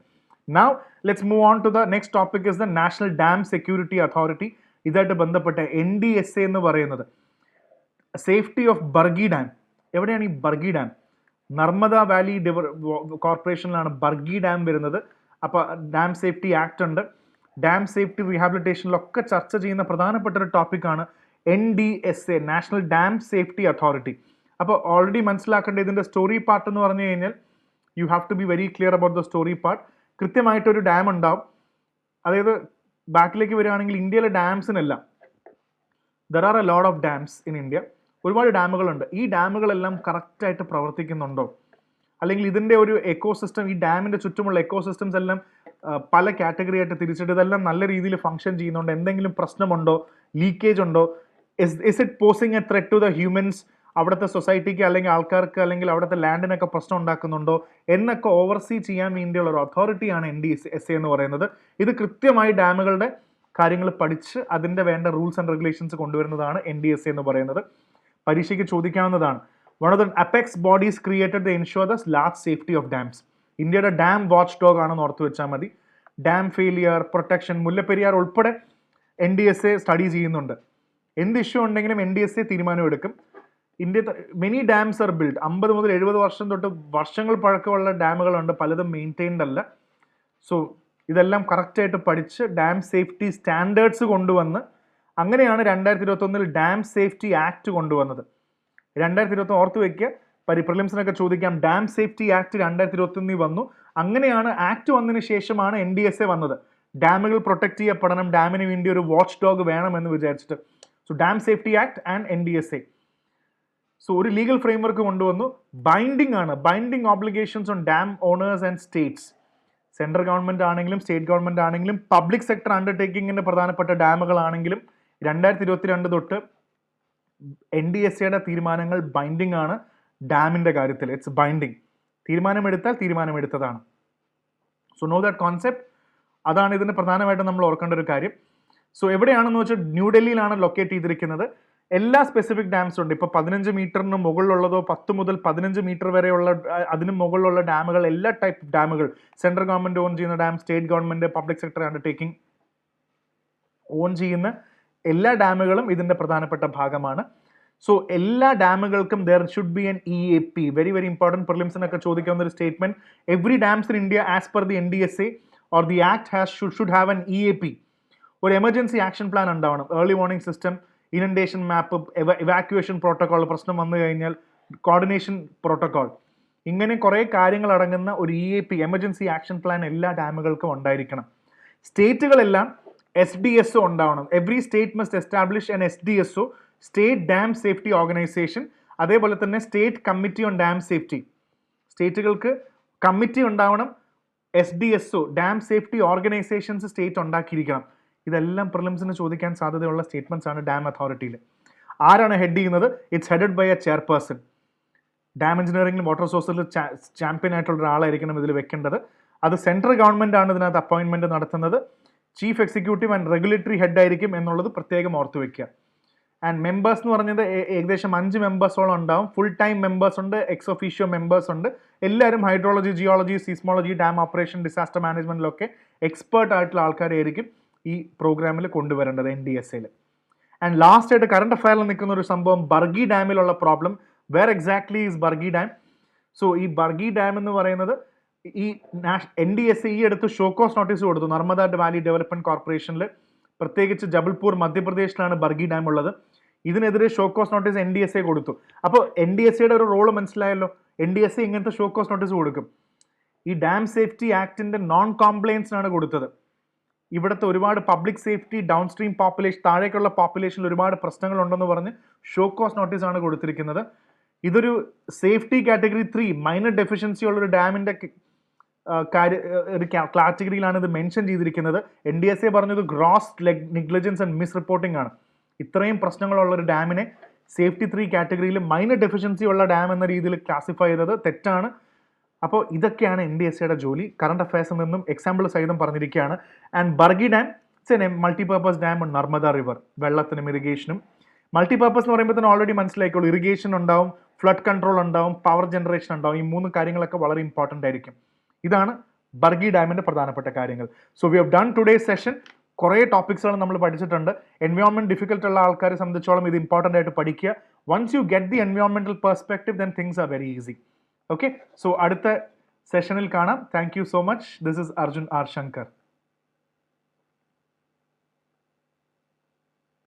Now let's move on to the next topic is the national dam security authority. ഇതായിട്ട് ബന്ധപ്പെട്ട NDSA എന്ന് പറയുന്നത് സേഫ്റ്റി ഓഫ് ബർഗി ഡാം. എവിടെയാണ് ഈ ബർഗി ഡാം? നർമ്മദ വാലി കോർപ്പറേഷനിലാണ് ബർഗി ഡാം വരുന്നത്. അപ്പോൾ ഡാം സേഫ്റ്റി ആക്ട് ഉണ്ട്. ഡാം സേഫ്റ്റി റീഹാബിലിറ്റേഷനിലൊക്കെ ചർച്ച ചെയ്യുന്ന പ്രധാനപ്പെട്ട ഒരു ടോപ്പിക്കാണ് NDSA, national dam safety authority. അപ്പോൾ ഓൾറെഡി മനസ്സിലാക്കേണ്ട ഇതിൻ്റെ സ്റ്റോറി പാർട്ട് എന്ന് പറഞ്ഞു കഴിഞ്ഞാൽ you have to be very clear about the story part. കൃത്യമായിട്ടൊരു ഡാം ഉണ്ടാവും. അതായത് ബാക്കിലേക്ക് വരികയാണെങ്കിൽ ഇന്ത്യയിലെ ഡാംസിനെല്ലാം there are a lot of dams in India. ഒരുപാട് ഡാമുകളുണ്ട്. ഈ ഡാമുകളെല്ലാം കറക്റ്റായിട്ട് പ്രവർത്തിക്കുന്നുണ്ടോ, അല്ലെങ്കിൽ ഇതിൻ്റെ ഒരു എക്കോസിസ്റ്റം, ഈ ഡാമിൻ്റെ ചുറ്റുമുള്ള എക്കോസിസ്റ്റംസ് എല്ലാം പല കാറ്റഗറി ആയിട്ട് തിരിച്ചിട്ട് ഇതെല്ലാം നല്ല രീതിയിൽ ഫങ്ഷൻ ചെയ്യുന്നുണ്ടോ, എന്തെങ്കിലും പ്രശ്നമുണ്ടോ, ലീക്കേജ് ഉണ്ടോ, is it posing a threat to the humans, അവിടുത്തെ സൊസൈറ്റിക്ക് അല്ലെങ്കിൽ ആൾക്കാർക്ക് അല്ലെങ്കിൽ അവിടുത്തെ ലാൻഡിനൊക്കെ പ്രശ്നം ഉണ്ടാക്കുന്നുണ്ടോ എന്നൊക്കെ ഓവർസീ ചെയ്യാൻ വേണ്ടിയുള്ള ഒരു അതോറിറ്റിയാണ് NDSA എന്ന് പറയുന്നത്. ഇത് കൃത്യമായി ഡാമുകളുടെ കാര്യങ്ങൾ പഠിച്ച് അതിൻ്റെ വേണ്ട റൂൾസ് ആൻഡ് റെഗുലേഷൻസ് കൊണ്ടുവരുന്നതാണ് NDSA എന്ന് പറയുന്നത്. പരീക്ഷയ്ക്ക് ചോദിക്കാവുന്നതാണ്. One of the apex bodies created the ensure the large safety of dams. ഇന്ത്യയുടെ ഡാം വാച്ച് ഡോഗ് ആണെന്ന് ഓർത്ത് വെച്ചാൽ മതി. ഡാം ഫെയിലിയർ, പ്രൊട്ടക്ഷൻ, മുല്ലപ്പെരിയാർ ഉൾപ്പെടെ NDSA സ്റ്റഡി ചെയ്യുന്നുണ്ട്. എന്ത് ഇഷ്യൂ ഉണ്ടെങ്കിലും NDSA തീരുമാനമെടുക്കും. India many dams are build. 50 മുതൽ 70 വർഷം തൊട്ട് വർഷങ്ങൾ പഴക്കമുള്ള ഡാമുകളുണ്ട്, പലതും മെയിൻറ്റെയിൻഡ് അല്ല. സോ ഇതെല്ലാം കറക്റ്റായിട്ട് പഠിച്ച് ഡാം സേഫ്റ്റി സ്റ്റാൻഡേർഡ്സ് കൊണ്ടുവന്ന് അങ്ങനെയാണ് 2021 ഡാം സേഫ്റ്റി ആക്ട് കൊണ്ടുവന്നത്. 2021 ഓർത്ത് വയ്ക്കുക, പ്രിലിംസിനൊക്കെ ചോദിക്കാം. ഡാം സേഫ്റ്റി ആക്ട് 2021 വന്നു. അങ്ങനെയാണ് ആക്ട് വന്നതിന് ശേഷമാണ് NDSA വന്നത്. ഡാമുകൾ പ്രൊട്ടക്ട് ചെയ്യപ്പെടണം, ഡാമിന് വേണ്ടി ഒരു വാച്ച് ഡോഗ് വേണമെന്ന് വിചാരിച്ചിട്ട്. So dam safety act and NDSA. So ഒരു ലീഗൽ ഫ്രെയിംവർക്ക് കൊണ്ടുവന്നു. ബൈൻഡിങ് ആണ്, binding obligations on dam owners and states. Central government ആണെങ്കിലും സ്റ്റേറ്റ് ഗവൺമെൻറ് ആണെങ്കിലും പബ്ലിക് സെക്ടർ അണ്ടർടേക്കിങ്ങിൻ്റെ പ്രധാനപ്പെട്ട ഡാമുകളാണെങ്കിലും 2022 തൊട്ട് NDSAയുടെ തീരുമാനങ്ങൾ ബൈൻഡിങ് ആണ്. ഡാമിൻ്റെ കാര്യത്തിൽ ഇറ്റ്സ് ബൈൻഡിങ്. തീരുമാനമെടുത്താൽ തീരുമാനമെടുത്തതാണ്. So know that concept. അതാണ് ഇതിന് പ്രധാനമായിട്ടും നമ്മൾ ഓർക്കേണ്ട ഒരു കാര്യം. സോ എവിടെയാണെന്ന് വെച്ചാൽ ന്യൂഡൽഹിയിലാണ് ലൊക്കേറ്റ് ചെയ്തിരിക്കുന്നത്. എല്ലാ സ്പെസിഫിക് ഡാംസും ഉണ്ട്. ഇപ്പോൾ 15 മീറ്ററിന് മുകളിലുള്ളതോ 10 മുതൽ 15 മീറ്റർ വരെയുള്ള അതിന് മുകളിലുള്ള ഡാമുകൾ, എല്ലാ ടൈപ്പ് ഡാമുകൾ, സെൻട്രൽ ഗവൺമെൻറ് ഓൺ ചെയ്യുന്ന dam, state government public sector undertaking own ചെയ്യുന്ന എല്ലാ ഡാമുകളും ഇതിൻ്റെ പ്രധാനപ്പെട്ട ഭാഗമാണ്. സോ എല്ലാ ഡാമുകൾക്കും there should be an EAP. Very very important. പ്രിലിംസിനൊക്കെ ചോദിക്കാവുന്ന ഒരു statement. Every dams in India as per the NDSA or the act should have an EAP. ഒരു എമർജൻസി ആക്ഷൻ പ്ലാൻ ഉണ്ടാവണം. Early warning system, inundation map, evacuation protocol, പ്രശ്നം വന്നു കഴിഞ്ഞാൽ കോർഡിനേഷൻ പ്രോട്ടോകോൾ, ഇങ്ങനെ കുറേ കാര്യങ്ങൾ അടങ്ങുന്ന ഒരു EAP, എമർജൻസി ആക്ഷൻ പ്ലാൻ എല്ലാ ഡാമുകൾക്കും ഉണ്ടായിരിക്കണം. സ്റ്റേറ്റുകളെല്ലാം SDSO ഉണ്ടാവണം. Every state must establish an SDSO, state dam safety organisation. അതേപോലെ തന്നെ state committee on dam safety. സ്റ്റേറ്റുകൾക്ക് കമ്മിറ്റി ഉണ്ടാവണം. SDSO, dam safety organisations state ഉണ്ടാക്കിയിരിക്കണം. ഇതെല്ലാം പ്രിലിംസിന് ചോദിക്കാൻ സാധ്യതയുള്ള സ്റ്റേറ്റ്മെന്റ്സ് ആണ് ഡാം അതോറിറ്റിയിൽ. ആരാണ് ഹെഡ് ചെയ്യുന്നത്? It's headed by a chairperson. Dam എഞ്ചിനീയറിംഗിലും വാട്ടർ സോഴ്സിൽ ചാമ്പ്യൻ ആയിട്ടുള്ള ഒരാളായിരിക്കണം ഇതിൽ വെക്കേണ്ടത്. അത് സെൻട്രൽ ഗവൺമെന്റ് ആണ് ഇതിനകത്ത് അപ്പോയിന്റ്മെന്റ് നടത്തുന്നത്. Chief executive and regulatory head ആയിരിക്കും എന്നുള്ളത് പ്രത്യേകം ഓർത്തു വെക്കുക. ആൻഡ് മെമ്പേഴ്സ് എന്ന് പറഞ്ഞത് ഏകദേശം 5 മെമ്പേഴ്സോളം ഉണ്ടാവും. ഫുൾ ടൈം മെമ്പേഴ്സ് ഉണ്ട്, എക്സ് ഒഫീഷ്യോ മെമ്പേഴ്സ് ഉണ്ട്. എല്ലാവരും hydrology, geology, seismology, dam operation, disaster മാനേജ്മെന്റിലൊക്കെ എക്സ്പേർട്ട് ആയിട്ടുള്ള ആൾക്കാരായിരിക്കും ഈ പ്രോഗ്രാമിൽ കൊണ്ടുവരേണ്ടത് NDSAയിൽ. ആൻഡ് ലാസ്റ്റ് ആയിട്ട് കറണ്ട് അഫയറിൽ നിൽക്കുന്ന ഒരു സംഭവം, ബർഗി ഡാമിലുള്ള problem. Where exactly is Bargi dam? So ഈ ബർഗി ഡാം എന്ന് പറയുന്നത് ഈ NDSA ഈ അടുത്ത് ഷോക്കോസ് നോട്ടീസ് കൊടുത്തു നർമ്മദ വാലി ഡെവലപ്മെന്റ് കോർപ്പറേഷനിൽ. പ്രത്യേകിച്ച് ജബൽപൂർ മധ്യപ്രദേശിലാണ് ബർഗി ഡാം ഉള്ളത്. ഇതിനെതിരെ ഷോക്കോസ് നോട്ടീസ് NDSA കൊടുത്തു. അപ്പോൾ NDSAയുടെ ഒരു റോള് മനസ്സിലായല്ലോ. NDSA ഇങ്ങനത്തെ ഷോക്കോസ് നോട്ടീസ് കൊടുക്കും. ഈ ഡാം സേഫ്റ്റി ആക്ടിന്റെ നോൺ കോംപ്ലയൻസിനാണ് കൊടുത്തത്. ഇവിടുത്തെ ഒരുപാട് public safety, down stream population, താഴേക്കുള്ള പോപ്പുലേഷനിൽ ഒരുപാട് പ്രശ്നങ്ങളുണ്ടെന്ന് പറഞ്ഞ് ഷോക്കോസ് നോട്ടീസാണ് കൊടുത്തിരിക്കുന്നത്. ഇതൊരു സേഫ്റ്റി കാറ്റഗറി 3 മൈനർ ഡെഫിഷ്യൻസി ഉള്ളൊരു ഡാമിൻ്റെ ഒരു കാറ്റഗറിയിലാണ് ഇത് മെൻഷൻ ചെയ്തിരിക്കുന്നത്. NDSA പറഞ്ഞത് gross negligence and miss reporting ആണ്. ഇത്രയും പ്രശ്നങ്ങളുള്ള ഒരു ഡാമിനെ സേഫ്റ്റി 3 കാറ്റഗറിയിൽ മൈനർ ഡെഫിഷ്യൻസി ഉള്ള ഡാം എന്ന രീതിയിൽ ക്ലാസിഫൈ ചെയ്തത് തെറ്റാണ്. അപ്പോൾ ഇതൊക്കെയാണ് NDSAയുടെ ജോലി. കറണ്ട് അഫയേഴ്സിൽ നിന്നും എക്സാമ്പിൾ സഹിതം പറഞ്ഞിരിക്കുകയാണ്. And Bargi dam it's a multipurpose dam on Narmada river. വെള്ളത്തിനും ഇറിഗേഷനും. മൾട്ടിപർപ്പസ് എന്ന് പറയുമ്പോൾ തന്നെ ഓൾറെഡി മനസ്സിലാക്കിക്കോളൂ. ഇറിഗേഷൻ ഉണ്ടാവും, ഫ്ലഡ് കൺട്രോൾ ഉണ്ടാവും, പവർ ജനറേഷൻ ഉണ്ടാവും. ഈ 3 കാര്യങ്ങളൊക്കെ വളരെ ഇമ്പോർട്ടൻ്റ് ആയിരിക്കും. ഇതാണ് ബർഗി ഡാമിൻ്റെ പ്രധാനപ്പെട്ട കാര്യങ്ങൾ. So we have done today's session. കുറേ ടോപ്പിക്സുകൾ നമ്മൾ പഠിച്ചിട്ടുണ്ട്. എൻവയോൺമെന്റ് ഡിഫിക്കൽട്ട് ഉള്ള ആൾക്കാരെ സംബന്ധിച്ചോളം ഇത് ഇമ്പോർട്ടൻ്റ് ആയിട്ട് പഠിക്കുക. വൺസ് യു ഗെറ്റ് ദി എൻവയോൺമെന്റൽ perspective then things are very easy. Okay, so അടുത്ത സെഷനിൽ കാണാം. Thank you so much. This is Arjun R Shankar.